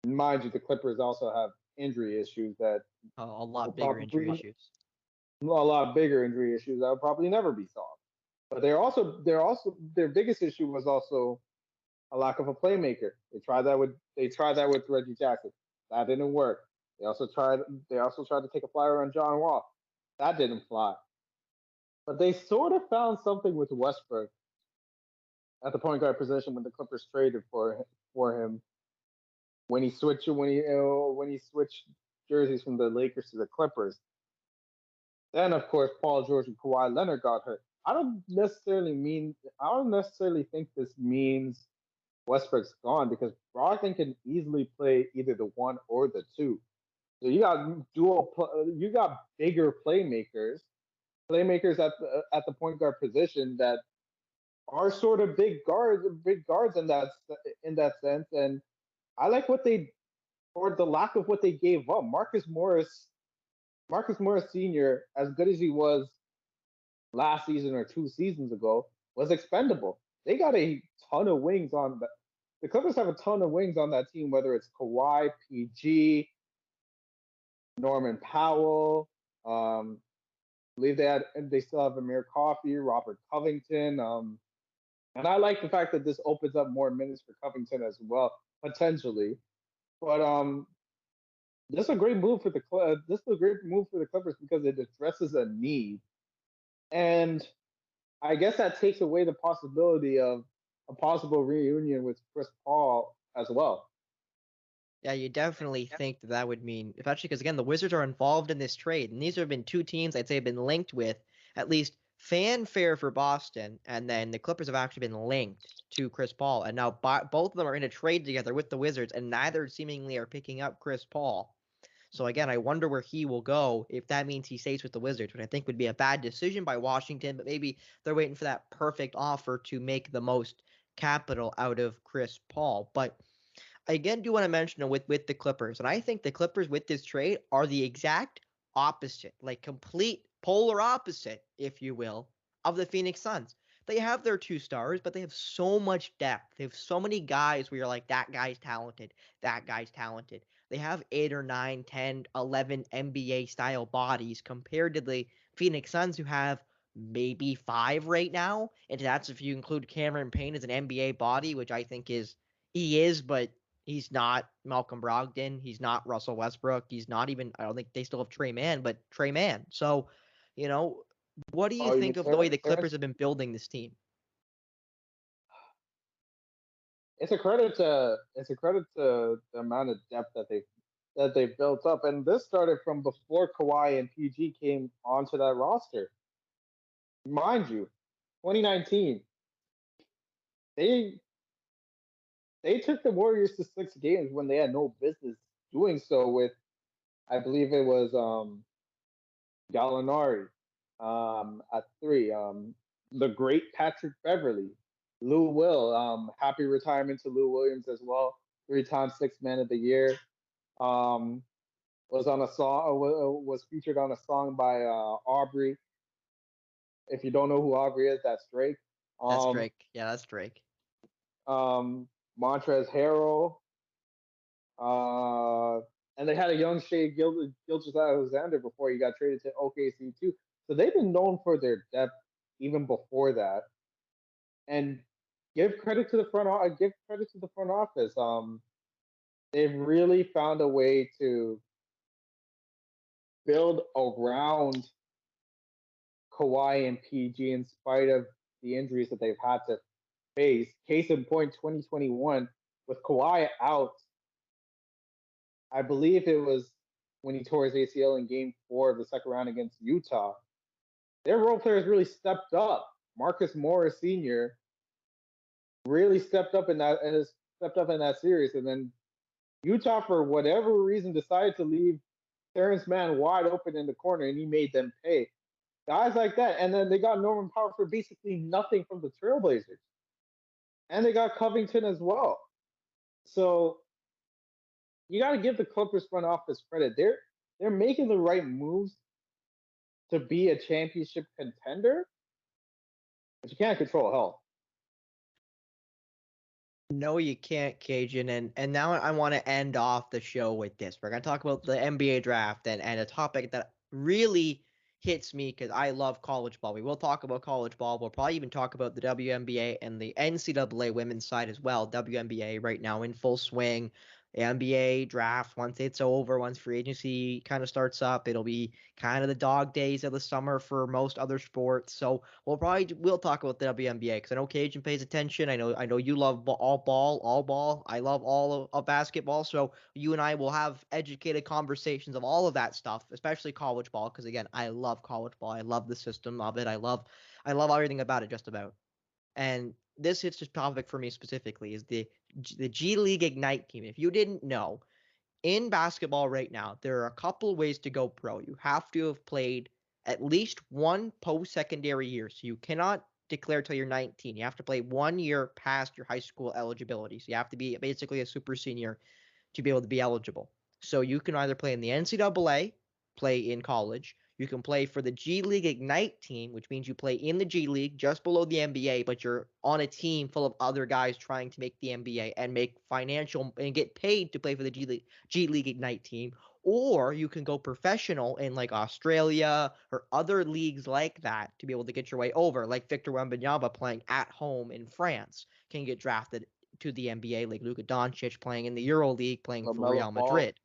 Mind you, the Clippers also have injury issues that A will lot bigger injury probably issues. a lot bigger injury issues that will probably never be solved. But they're also their biggest issue was also a lack of a playmaker. They tried that with Reggie Jackson. That didn't work. They also tried to take a flyer on John Wall. That didn't fly. But they sort of found something with Westbrook at the point guard position when the Clippers traded for him when he switched jerseys from the Lakers to the Clippers. Then of course Paul George and Kawhi Leonard got hurt. I don't necessarily think this means Westbrook's gone because Brogdon can easily play either the one or the two. So you got bigger playmakers at the point guard position that are sort of big guards in that sense. And I like what they or the lack of what they gave up. Marcus Morris Sr., as good as he was last season or 2 seasons ago, was expendable. They got a ton of wings on the Clippers have a ton of wings on that team, whether it's Kawhi, PG, Norman Powell. I believe they still have Amir Coffey, Robert Covington. And I like the fact that this opens up more minutes for Covington as well, potentially. But this is a great move for the Clippers because it addresses a need, and I guess that takes away the possibility of a possible reunion with Chris Paul as well. Yeah, you definitely think that would mean, especially because again, the Wizards are involved in this trade, and these have been two teams I'd say have been linked with at least fanfare for Boston, and then the Clippers have actually been linked to Chris Paul, and now both of them are in a trade together with the Wizards, and neither seemingly are picking up Chris Paul. So again, I wonder where he will go if that means he stays with the Wizards, which I think would be a bad decision by Washington, but maybe they're waiting for that perfect offer to make the most capital out of Chris Paul. But I again do want to mention with the Clippers, and I think the Clippers with this trade are the exact opposite, like complete polar opposite, if you will, of the Phoenix Suns. They have their two stars, but they have so much depth. They have so many guys where you're like, that guy's talented, that guy's talented. They have 8 or 9, 10, 11 NBA style bodies compared to the Phoenix Suns, who have maybe 5 right now. And that's if you include Cameron Payne as an NBA body, which I think he is, but he's not Malcolm Brogdon. He's not Russell Westbrook. He's not even, I don't think they still have Trey Mann, but Trey Mann. So, you know, what do you Oh, you mean think of the way the Clippers Terrence? have been building this team? It's a credit to the amount of depth that they built up, and this started from before Kawhi and PG came onto that roster. Mind you, 2019, they they took the Warriors to 6 games when they had no business doing so with, I believe it was Gallinari. At 3, the great Patrick Beverly, Lou Will. Happy retirement to Lou Williams as well. 3-time Sixth Man of the Year. Um, was on a song. Was featured on a song by Aubrey. If you don't know who Aubrey is, that's Drake. That's Um, Drake. Yeah, that's Drake. Montrezl Harrell. Uh, and they had a young Shea Gilgeous-Alexander before he got traded to OKC too. So they've been known for their depth even before that. And give credit to the front office. They've really found a way to build around Kawhi and PG in spite of the injuries that they've had to face. Case in point, 2021 with Kawhi out. I believe it was when he tore his ACL in Game 4 of the second round against Utah. Their role players really stepped up. Marcus Morris Sr. really stepped up in that series, and then Utah, for whatever reason, decided to leave Terrence Mann wide open in the corner, and he made them pay. Guys like that, and then they got Norman Powell for basically nothing from the Trailblazers, and they got Covington as well. So you got to give the Clippers front office credit. They're making the right moves to be a championship contender, but you can't control health. No, you can't, Cajun. And now I want to end off the show with this. We're gonna talk about the NBA draft and a topic that really hits me because I love college ball. We will talk about college ball. We'll probably even talk about the WNBA and the NCAA women's side as well. WNBA right now in full swing. The NBA draft, once it's over, once free agency kind of starts up, it'll be kind of the dog days of the summer for most other sports. So we'll talk about the WNBA because I know Cajun pays attention. I know you love all ball. I love all of basketball. So you and I will have educated conversations of all of that stuff, especially college ball. Because again, I love college ball. I love the system of it. I love everything about it, just about. And this hits the topic for me specifically is the G League Ignite team. If you didn't know, in basketball right now, there are a couple ways to go pro. You have to have played at least one post-secondary year. So you cannot declare till you're 19. You have to play 1 year past your high school eligibility. So you have to be basically a super senior to be able to be eligible. So you can either play in the NCAA, play in college. You can play for the G League Ignite team, which means you play in the G League just below the NBA, but you're on a team full of other guys trying to make the NBA and make financial and get paid to play for the G League Ignite team. Or you can go professional in like Australia or other leagues like that to be able to get your way over, like Victor Wembanyama playing at home in France can get drafted to the NBA, like Luka Doncic playing in the Euro League, playing for LaMelo Real Ball, Madrid,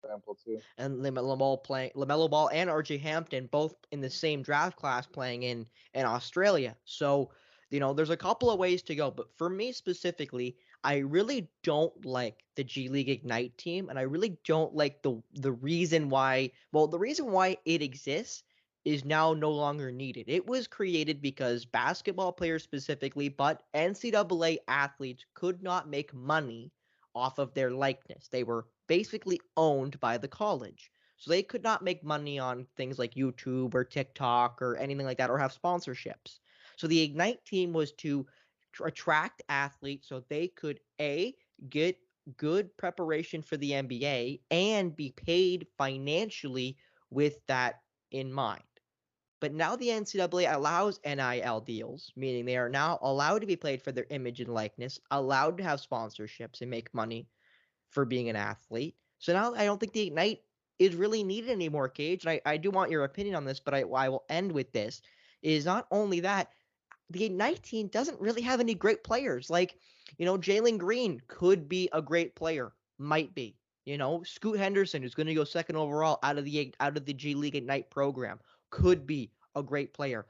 for example, too. and LaMelo Ball and RJ Hampton both in the same draft class playing in Australia. So there's a couple of ways to go, but for me specifically, I really don't like the G League Ignite team, and I really don't like the reason why. Well, the reason why it exists is now no longer needed. It was created because basketball players specifically, but NCAA athletes could not make money off of their likeness. They were basically owned by the college. So they could not make money on things like YouTube or TikTok or anything like that or have sponsorships. So the Ignite team was to attract athletes so they could get good preparation for the NBA and be paid financially with that in mind. But now the NCAA allows NIL deals, meaning they are now allowed to be paid for their image and likeness, allowed to have sponsorships and make money for being an athlete. So now I don't think the Ignite is really needed anymore, Cage. And I do want your opinion on this, but I will end with this. Is not only that, the Ignite team doesn't really have any great players. Like, Jalen Green could be a great player, might be. Scoot Henderson, who's going to go second overall out of the G League Ignite program, could be a great player.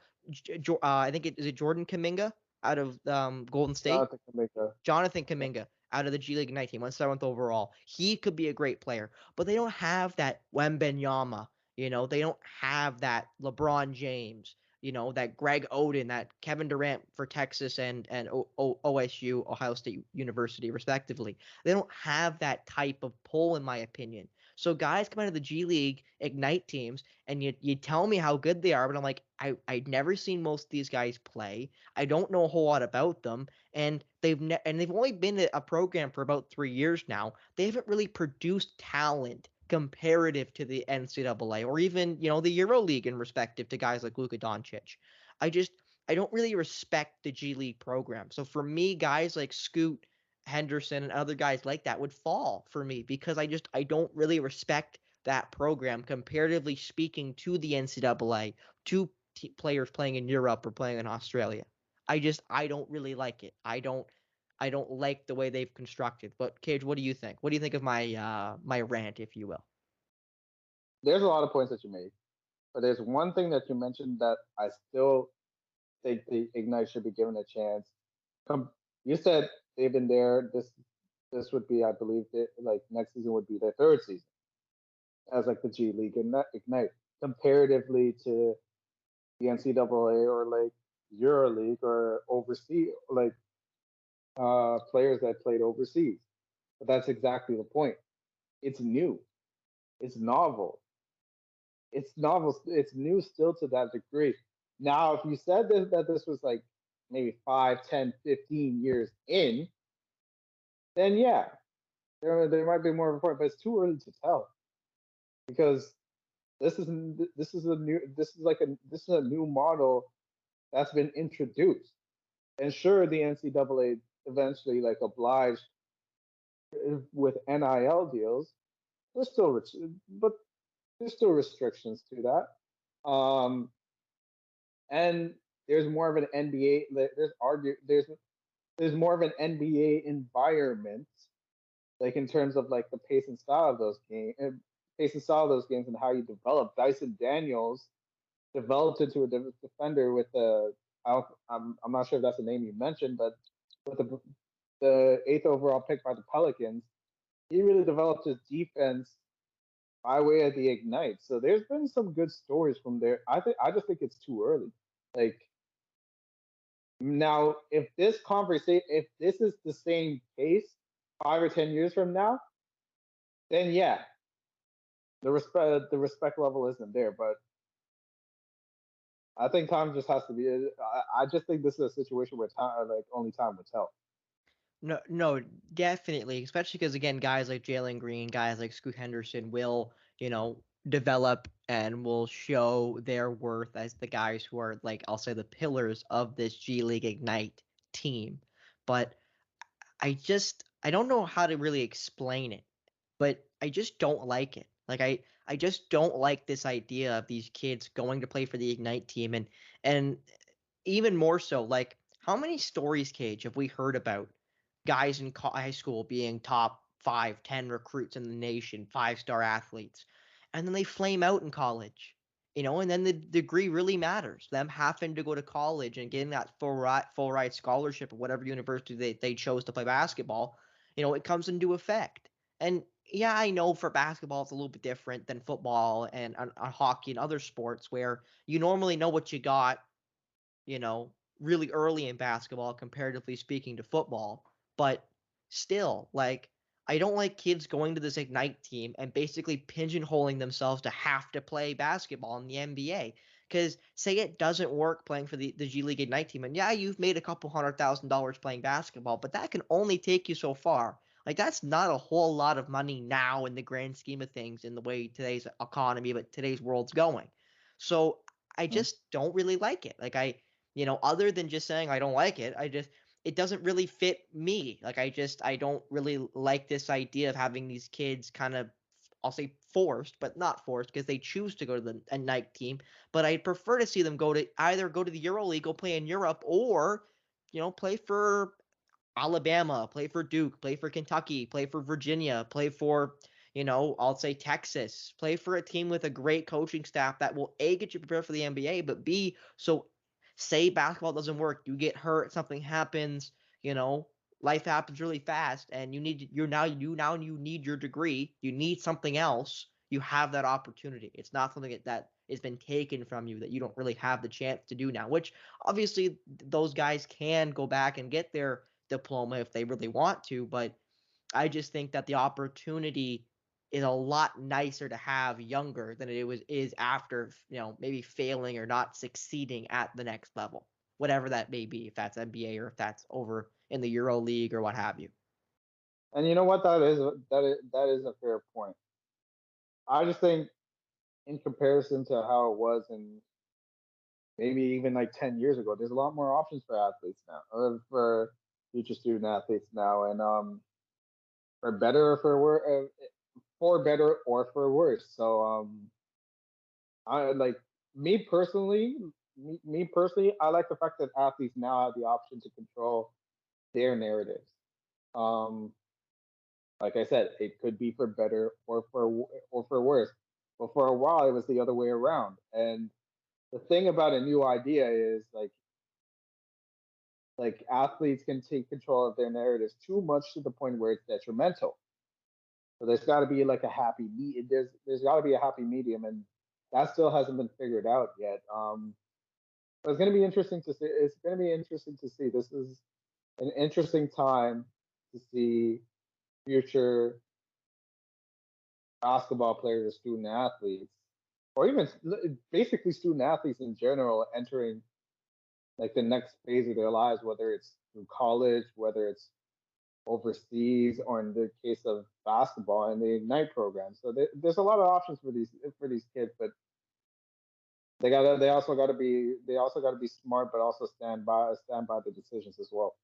I think is it Jordan Kuminga out of Golden State. Jonathan Kuminga. Jonathan Kuminga out of the G League Ignite team, went seventh overall. He could be a great player, but they don't have that Wembenyama. They don't have that LeBron James. That Greg Oden, that Kevin Durant for Texas and OSU, Ohio State University, respectively. They don't have that type of pull, in my opinion. So guys come out of the G League Ignite teams, and you tell me how good they are, but I'm like, I've never seen most of these guys play. I don't know a whole lot about them, and they've only been a program for about 3 years now. They haven't really produced talent comparative to the NCAA or even the Euro League in respective to guys like Luka Doncic. I just I don't really respect the G League program. So for me, guys like Scoot Henderson and other guys like that would fall for me because I don't really respect that program comparatively speaking to the NCAA, to players playing in Europe or playing in Australia. I don't really like it. I don't like the way they've constructed. But Cage, what do you think? What do you think of my rant, if you will? There's a lot of points that you made, but there's one thing that you mentioned that I still think the Ignite should be given a chance. You said they've been there. This would be, I believe, like next season would be their third season as like the G League and Ignite comparatively to the NCAA or like EuroLeague or overseas like players that played overseas. But that's exactly the point. It's new. It's novel. It's novel. It's new still to that degree. Now, if you said that this was like maybe 5, 10, 15 years in, then yeah, there might be more of a point. But it's too early to tell because this is a new model that's been introduced. And sure, the NCAA eventually like obliged with NIL deals. There's still but there's still restrictions to that. And there's more of an NBA. There's more of an NBA environment, like in terms of like the pace and style of those games, and how you develop. Dyson Daniels developed into a defender with the. I'm not sure if that's the name you mentioned, but with the eighth overall pick by the Pelicans, he really developed his defense by way of the Ignite. So there's been some good stories from there. I just think it's too early. Like now, if this is the same case 5 or 10 years from now, then yeah, the respect level isn't there. But I think time just has to be. I just think this is a situation where time, like only time will tell. No, no, definitely. Especially because again, guys like Jalen Green, guys like Scoot Henderson will, develop and will show their worth as the guys who are like I'll say the pillars of this G League Ignite team. But I don't know how to really explain it, but I just don't like it. Like I just don't like this idea of these kids going to play for the Ignite team and even more so, like how many stories, Cage, have we heard about guys in high school being top 5, 10 recruits in the nation, 5-star athletes, and then they flame out in college, and then the degree really matters. Them having to go to college and getting that full ride scholarship or whatever university they chose to play basketball, it comes into effect. And yeah, I know for basketball it's a little bit different than football and hockey and other sports where you normally know what you got really early in basketball, comparatively speaking to football. But still, like, I don't like kids going to this Ignite team and basically pigeonholing themselves to have to play basketball in the NBA. Because say it doesn't work playing for the G League Ignite team, and yeah, you've made a couple $100,000 playing basketball, but that can only take you so far. Like that's not a whole lot of money now in the grand scheme of things in the way today's economy, but today's world's going. So I Mhm. just don't really like it. Like other than just saying I don't like it, it doesn't really fit me. Like I don't really like this idea of having these kids kind of I'll say forced, but not forced because they choose to go to a night team. But I'd prefer to see them either go to the Euro League, go play in Europe, or play for Alabama, play for Duke, play for Kentucky, play for Virginia, play for I'll say Texas, play for a team with a great coaching staff that will A get you prepared for the NBA, but B so say basketball doesn't work, you get hurt, something happens, life happens really fast, and you need your degree, you need something else, you have that opportunity. It's not something that has been taken from you that you don't really have the chance to do now. Which obviously those guys can go back and get their diploma if they really want to, but I just think that the opportunity is a lot nicer to have younger than is after, maybe failing or not succeeding at the next level, whatever that may be, if that's NBA or if that's over in the Euro League or what have you. And you know what? That is a fair point. I just think in comparison to how it was in maybe even like 10 years ago, there's a lot more options for athletes now, for future student athletes now, and for better or for better or for worse. So I like me personally, I like the fact that athletes now have the option to control their narratives. Um, like I said, it could be for better or for worse. But for a while, it was the other way around. And the thing about a new idea is like athletes can take control of their narratives too much to the point where it's detrimental. So there's got to be like a happy there's got to be a happy medium, and that still hasn't been figured out yet. But it's going to be interesting to see. It's going to be interesting to see. This is an interesting time to see future basketball players or student athletes, or even basically student athletes in general, entering like the next phase of their lives, whether it's through college, whether it's overseas, or in the case of basketball in the Ignite program. So there's a lot of options for these kids, but they also gotta be smart, but also stand by the decisions as well.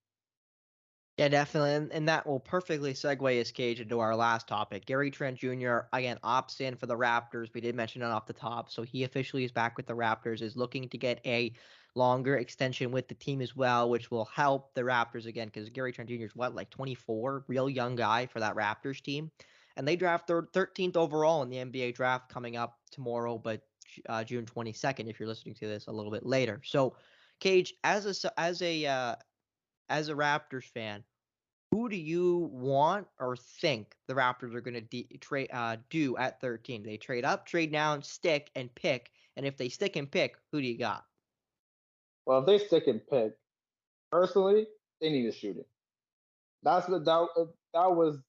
Yeah, definitely. And that will perfectly segue us, Cage, into our last topic. Gary Trent Jr., again, opts in for the Raptors. We did mention it off the top. So he officially is back with the Raptors, is looking to get a longer extension with the team as well, which will help the Raptors again, because Gary Trent Jr. is what, like 24? Real young guy for that Raptors team. And they draft 13th overall in the NBA draft coming up tomorrow, but June 22nd, if you're listening to this a little bit later. So, Cage, as a Raptors fan, who do you want or think the Raptors are going to do at 13? They trade up, trade down, stick, and pick. And if they stick and pick, who do you got? Well, if they stick and pick, personally, they need a shooting. That's what that was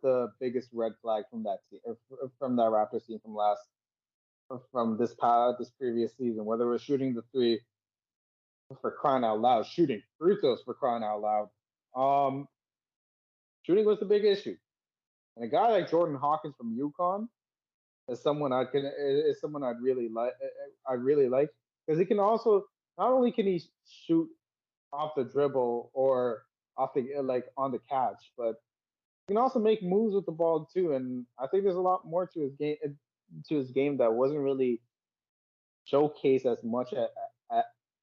the biggest red flag from that team, from that Raptors team from this previous season. Whether it was shooting the three, for crying out loud, shooting free throws for crying out loud. Um, Shooting was the big issue. And a guy like Jordan Hawkins from UConn is someone I'd really like. I really like because he can also not only can he shoot off the dribble or off the like on the catch, but he can also make moves with the ball too. And I think there's a lot more to his game that wasn't really showcased as much at,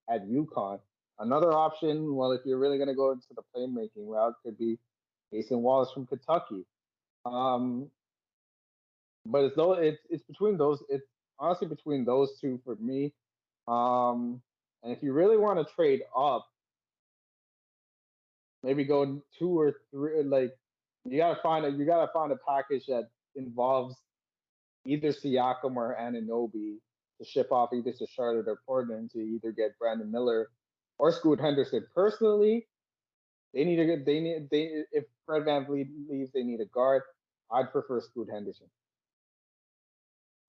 at UConn. Another option, well, if you're really going to go into the playmaking route, could be Mason Wallace from Kentucky. Um, but it's between those. It's honestly between those two for me. And if you really want to trade up, maybe go two or three. Like you gotta find a package that involves either Siakam or Anunoby to ship off either to Charlotte or Portland to either get Brandon Miller or Scoot Henderson. Personally, they if Fred VanVleet leaves, they need a guard. I'd prefer Scoot Henderson.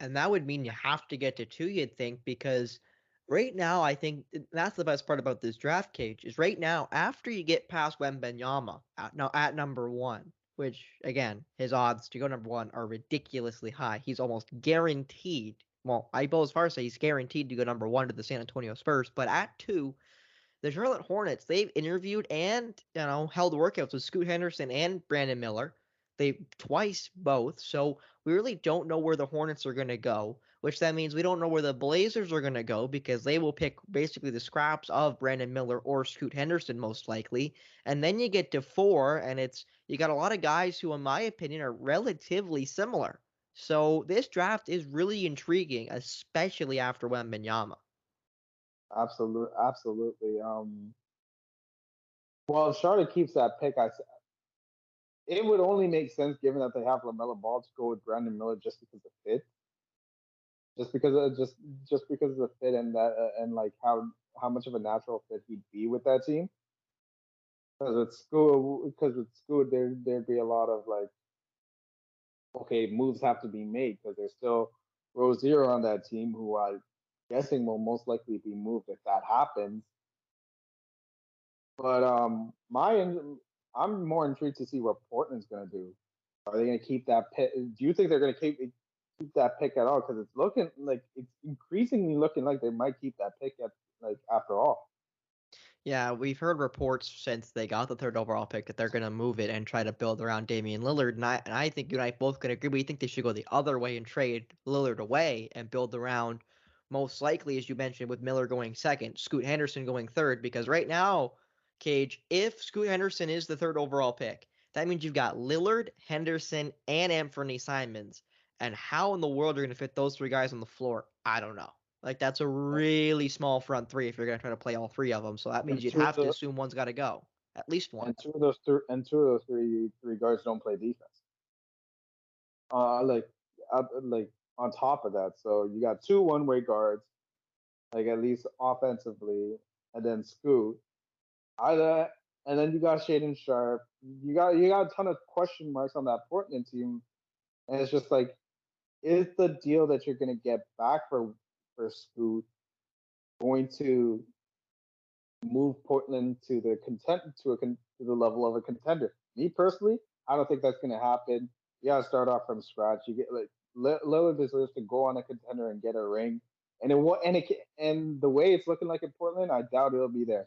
And that would mean you have to get to two, you'd think, because right now, I think that's the best part about this draft, Cage, is right now, after you get past Wembenyama at number one, which, again, his odds to go number one are ridiculously high. He's almost guaranteed. Well, I go as far as say he's guaranteed to go number one to the San Antonio Spurs, but at two, the Charlotte Hornets, they've interviewed and held workouts with Scoot Henderson and Brandon Miller. They twice both. So we really don't know where the Hornets are going to go, which that means we don't know where the Blazers are going to go because they will pick basically the scraps of Brandon Miller or Scoot Henderson most likely. And then you get to four, and you got a lot of guys who, in my opinion, are relatively similar. So this draft is really intriguing, especially after Wembanyama. Absolutely. Well, if Charlotte keeps that pick, it would only make sense given that they have LaMelo Ball to go with Brandon Miller just because of fit, just because of the fit and that and like how much of a natural fit he'd be with that team. Because with school, there'd be a lot of like okay, moves have to be made because there's still Rozier on that team who I'm guessing will most likely be moved if that happens. But I'm more intrigued to see what Portland's going to do. Are they going to keep that pick? Do you think they're going to keep that pick at all? Because it's increasingly looking like they might keep that pick at like after all. Yeah, we've heard reports since they got the third overall pick that they're going to move it and try to build around Damian Lillard. And I think you and I both can agree. We think they should go the other way and trade Lillard away and build around, most likely, as you mentioned, with Miller going second, Scoot Henderson going third. Because right now, Cage, if Scoot Henderson is the third overall pick, that means you've got Lillard, Henderson, and Anthony Simons. And how in the world are you going to fit those three guys on the floor? I don't know. Like that's a really small front three if you're going to try to play all three of them. So that means And you'd two of have to the assume one's got to go, at least one. and two of those three guards don't play defense. Like on top of that, so you got two one-way guards, like at least offensively, and then Scoot. Either and then you got Shaden Sharp. You got a ton of question marks on that Portland team, and it's just like, is the deal that you're going to get back for Scoot going to move Portland to the to the level of a contender? Me personally, I don't think that's going to happen. You got to start off from scratch. You get like Lillard deserves to go on a contender and get a ring, and the way it's looking like in Portland, I doubt it'll be there.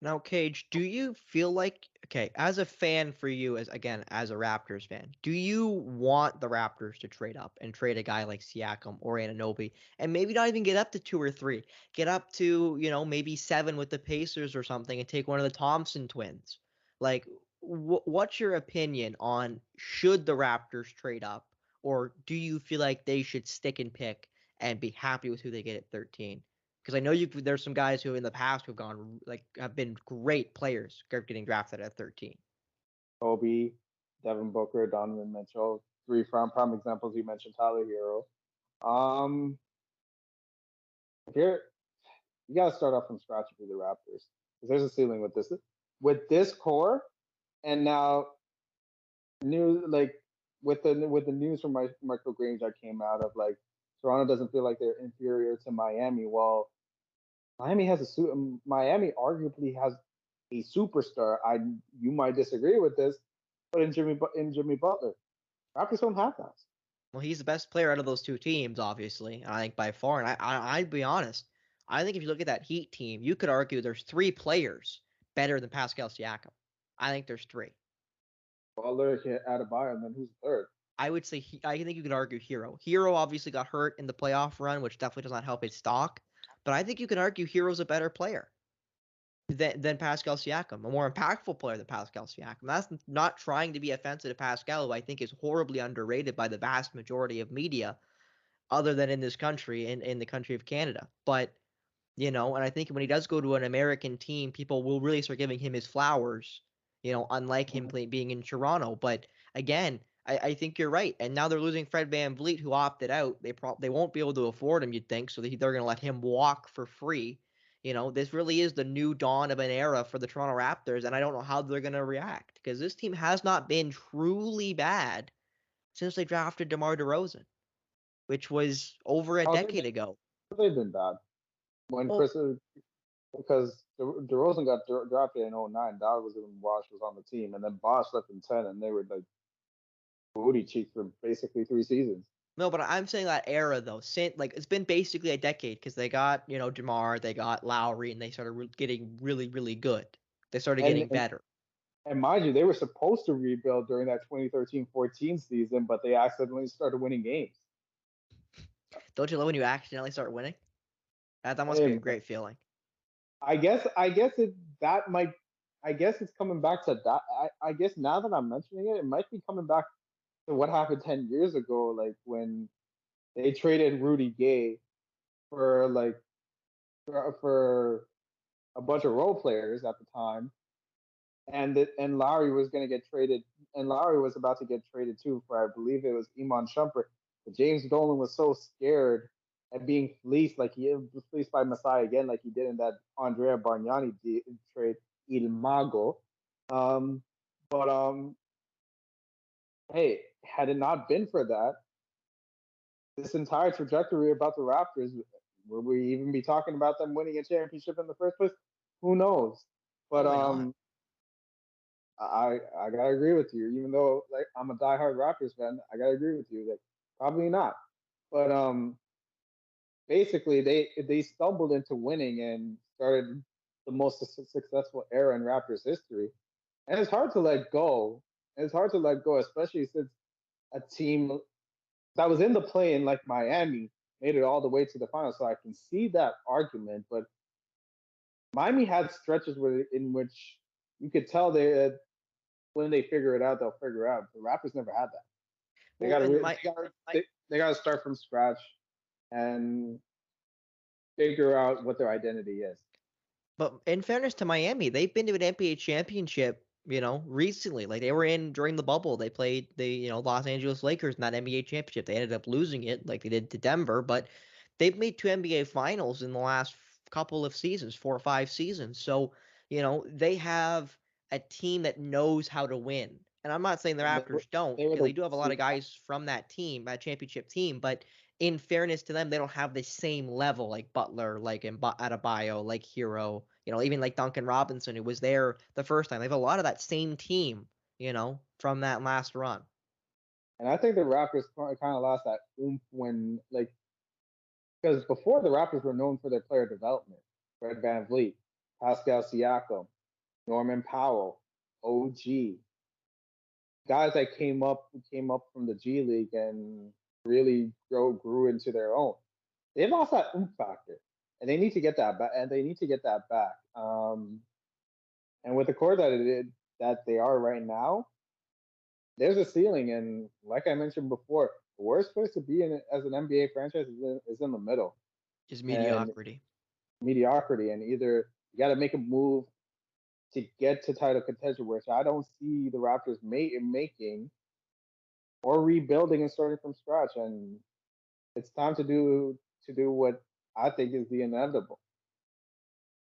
Now, Cage, do you feel like, okay, as a fan for you, as a Raptors fan, do you want the Raptors to trade up and trade a guy like Siakam or Anunoby and maybe not even get up to 2 or 3, get up to, maybe 7 with the Pacers or something and take one of the Thompson twins? Like, what's your opinion on should the Raptors trade up, or do you feel like they should stick and pick and be happy with who they get at 13? Because I know there's some guys who in the past who've gone have been great players getting drafted at 13. Kobe, Devin Booker, Donovan Mitchell, three prime examples. You mentioned Tyler Hero. Um, here you got to start off from scratch for the Raptors because there's a ceiling with this core, and now new like with the news from Michael Grange that came out of like Toronto doesn't feel like they're inferior to Miami. Well, Miami has a suit. Miami arguably has a superstar. You might disagree with this, but in Jimmy Butler, Raptors don't have that. Well, he's the best player out of those two teams, obviously. I think by far. And I'd be honest. I think if you look at that Heat team, you could argue there's 3 players better than Pascal Siakam. I think there's 3. Butler, Adebayo, and then who's the third? I would say I think you could argue Hero. Hero obviously got hurt in the playoff run, which definitely does not help his stock. But I think you can argue Hero's a better player than Pascal Siakam, a more impactful player than Pascal Siakam. That's not trying to be offensive to Pascal, who I think is horribly underrated by the vast majority of media, other than in this country, in the country of Canada. But, and I think when he does go to an American team, people will really start giving him his flowers, unlike him being in Toronto. But again, I think you're right. And now they're losing Fred VanVleet, who opted out. They won't be able to afford him, you'd think, so they're going to let him walk for free. This really is the new dawn of an era for the Toronto Raptors, and I don't know how they're going to react because this team has not been truly bad since they drafted DeMar DeRozan, which was over a How's decade ago. they been bad? When Well, Chris because DeRozan got drafted in '09. That was when Bosh was on the team, and then Bosh left in 10, and they were like booty cheeks for basically 3 seasons. no, but I'm saying that era though, since like it's been basically a decade because they got DeMar, they got Lowry, and they started getting really really good. They started And, getting and better. and mind you, they were supposed to rebuild during that 2013-14 season, but they accidentally started winning games. Don't you love when you accidentally start winning? That must be a And great feeling. I guess that might. I guess it's coming back to that. I guess now that I'm mentioning it, it might be coming back to what happened 10 years ago, like when they traded Rudy Gay for for a bunch of role players at the time, and Lowry was going to get traded, and Lowry was about to get traded too for I believe it was Iman Shumpert. But James Dolan was so scared at being fleeced, like he was fleeced by Masai again, like he did in that Andrea Bargnani trade, Il Mago. But hey, had it not been for that, this entire trajectory about the Raptors, will we even be talking about them winning a championship in the first place? Who knows? But Probably not. I gotta agree with you. Even though like I'm a diehard Raptors fan, I gotta agree with you. Like probably not. But basically they stumbled into winning and started the most successful era in Raptors history. And it's hard to let go. It's hard to let go, especially since a team that was in the play in like Miami made it all the way to the finals. So I can see that argument, but Miami had stretches in which you could tell they when they figure it out, they'll figure it out. The Raptors never had that. They Well, got and to my, they got to start from scratch and figure out what their identity is. But in fairness to Miami, they've been to an NBA championship, recently. Like they were in during the bubble. They played the Los Angeles Lakers in that NBA championship. They ended up losing it like they did to Denver, but they've made two NBA finals in the last couple of seasons, 4 or 5 seasons. So, they have a team that knows how to win. And I'm not saying the And Raptors don't, they were because they the do have a lot of guys from that team, that championship team, but in fairness to them, they don't have the same level like Butler, like Adebayo, like Hero, even like Duncan Robinson, who was there the first time. They have a lot of that same team, from that last run. and I think the Raptors kind of lost that oomph when like because before the Raptors were known for their player development. Fred VanVleet, Pascal Siakam, Norman Powell, OG, guys that came up from the G League and really grew into their own. They lost that oomph factor, and they need to get that back. And they need to get that back. And with the core that they are right now, there's a ceiling. And like I mentioned before, the worst place to be in as an NBA franchise is in the middle Just and mediocrity. mediocrity. And either you got to make a move to get to title contention, which I don't see the Raptors making, or rebuilding and starting from scratch. And it's time to do what I think is the inevitable.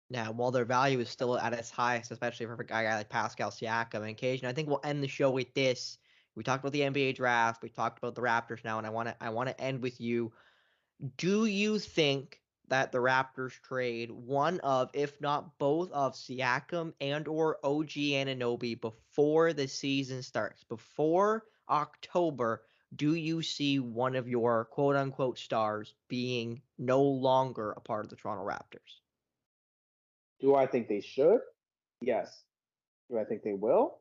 Now, while their value is still at its highest, especially for a guy like Pascal Siakam and Kajan, I think we'll end the show with this. We talked about the NBA draft. We talked about the Raptors now, and I want to end with you. Do you think that the Raptors trade one of, if not both of Siakam and or OG Anunoby before the season starts? Before October, do you see one of your quote unquote stars being no longer a part of the Toronto Raptors? Do I think they should? Yes. Do I think they will?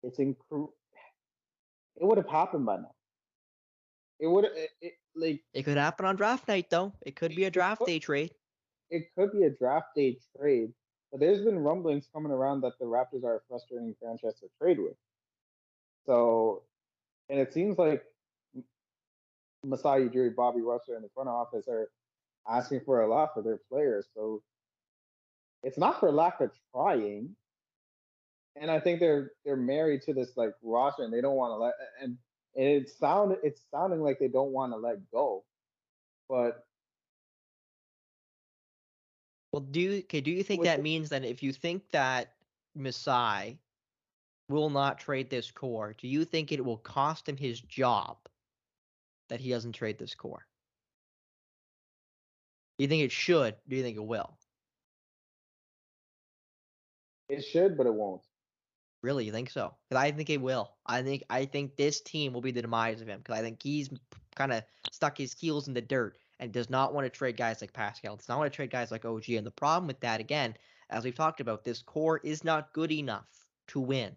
It's incredible. It would have happened by now. It would like It could happen on draft night, though. It could be a it draft could, day trade. it could be a draft day trade, but there's been rumblings coming around that the Raptors are a frustrating franchise to trade with. So, and it seems like Masai Ujiri, Bobby Russell, and the front office are asking for a lot for their players. So it's not for lack of trying. And I think they're married to this like roster, and they don't want to and it's sounding like they don't want to let go. But Well, do you think with that means that if you think that Masai will not trade this core, do you think it will cost him his job that he doesn't trade this core? Do you think it should? Do you think it will? it should, but it won't. Really, you think so? Because I think it will. I think this team will be the demise of him because I think he's kind of stuck his heels in the dirt and does not want to trade guys like Pascal. Does not want to trade guys like OG. And the problem with that, again, as we've talked about, this core is not good enough to win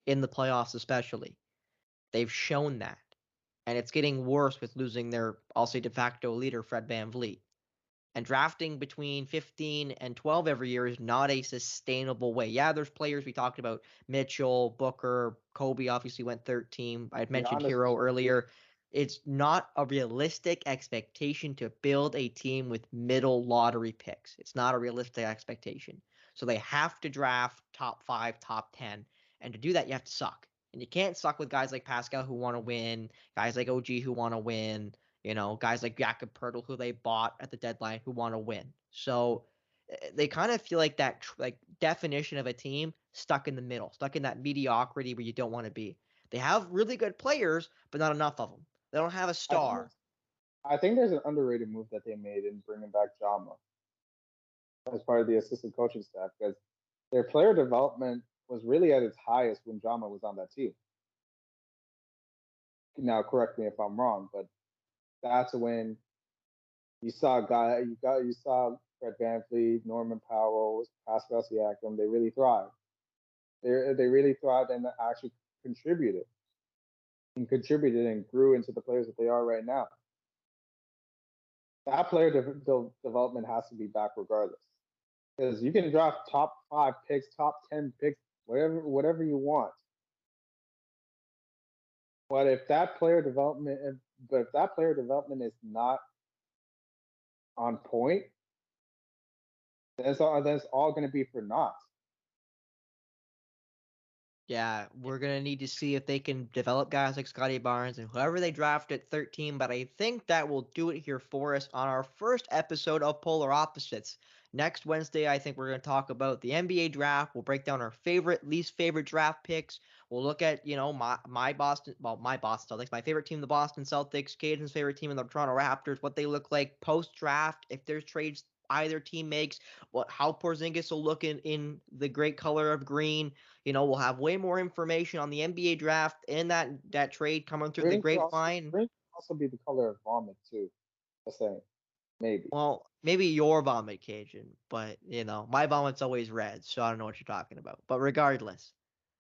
in the playoffs, especially. They've shown that, and it's getting worse with losing their, I'll say, de facto leader, Fred VanVleet. And drafting between 15 and 12 every year is not a sustainable way. Yeah, there's players we talked about, Mitchell, Booker, Kobe obviously went 13. I had mentioned Giannis Hero was 13. earlier. It's not a realistic expectation to build a team with middle lottery picks. It's not a realistic expectation. So they have to draft top 5, top 10. And to do that, you have to suck. And you can't suck with guys like Pascal who want to win, guys like OG who want to win, guys like Jakob Pertl who they bought at the deadline who want to win. So they kind of feel like that like definition of a team stuck in the middle, stuck in that mediocrity where you don't want to be. They have really good players, but not enough of them. They don't have a I think star. I think there's an underrated move that they made in bringing back Jama as part of the assistant coaching staff because their player development was really at its highest when Jama was on that team. Now, correct me if I'm wrong, but that's when you saw Fred VanVleet, Norman Powell, Pascal Siakam. They really thrived. They really thrived and actually contributed and grew into the players that they are right now. That player development has to be back regardless. Because you can draft top 5 picks, top 10 picks, whatever you want. But if that player development, is not on point, then it's all going to be for naught. Yeah, we're gonna need to see if they can develop guys like Scotty Barnes and whoever they draft at 13. But I think that will do it here for us on our first episode of Polar Opposites. Next Wednesday, I think we're gonna talk about the NBA draft. We'll break down our favorite, least favorite draft picks. We'll look at my Boston Celtics, my favorite team, the Boston Celtics, Caden's favorite team, and the Toronto Raptors. What they look like post draft, if there's trades either team makes, how Porzingis will look in the great color of green. We'll have way more information on the NBA draft and that trade coming through the grapevine. Green could also be the color of vomit too. I'm saying maybe. Well, maybe your vomit, Cajun, but my vomit's always red, so I don't know what you're talking about. But regardless,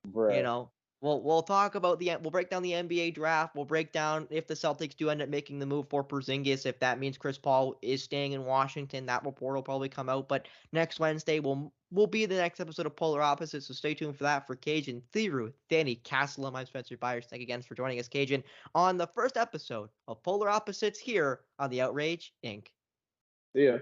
you Right. know, we'll talk about we'll break down the NBA draft. We'll break down if the Celtics do end up making the move for Porzingis. If that means Chris Paul is staying in Washington, that report will probably come out. But next Wednesday will be the next episode of Polar Opposites. So stay tuned for that. For Kajan Thiruthanikasalam, I'm Spencer Byers. Thank you again for joining us, Cajun, on the first episode of Polar Opposites here on the Outrage Inc. See ya.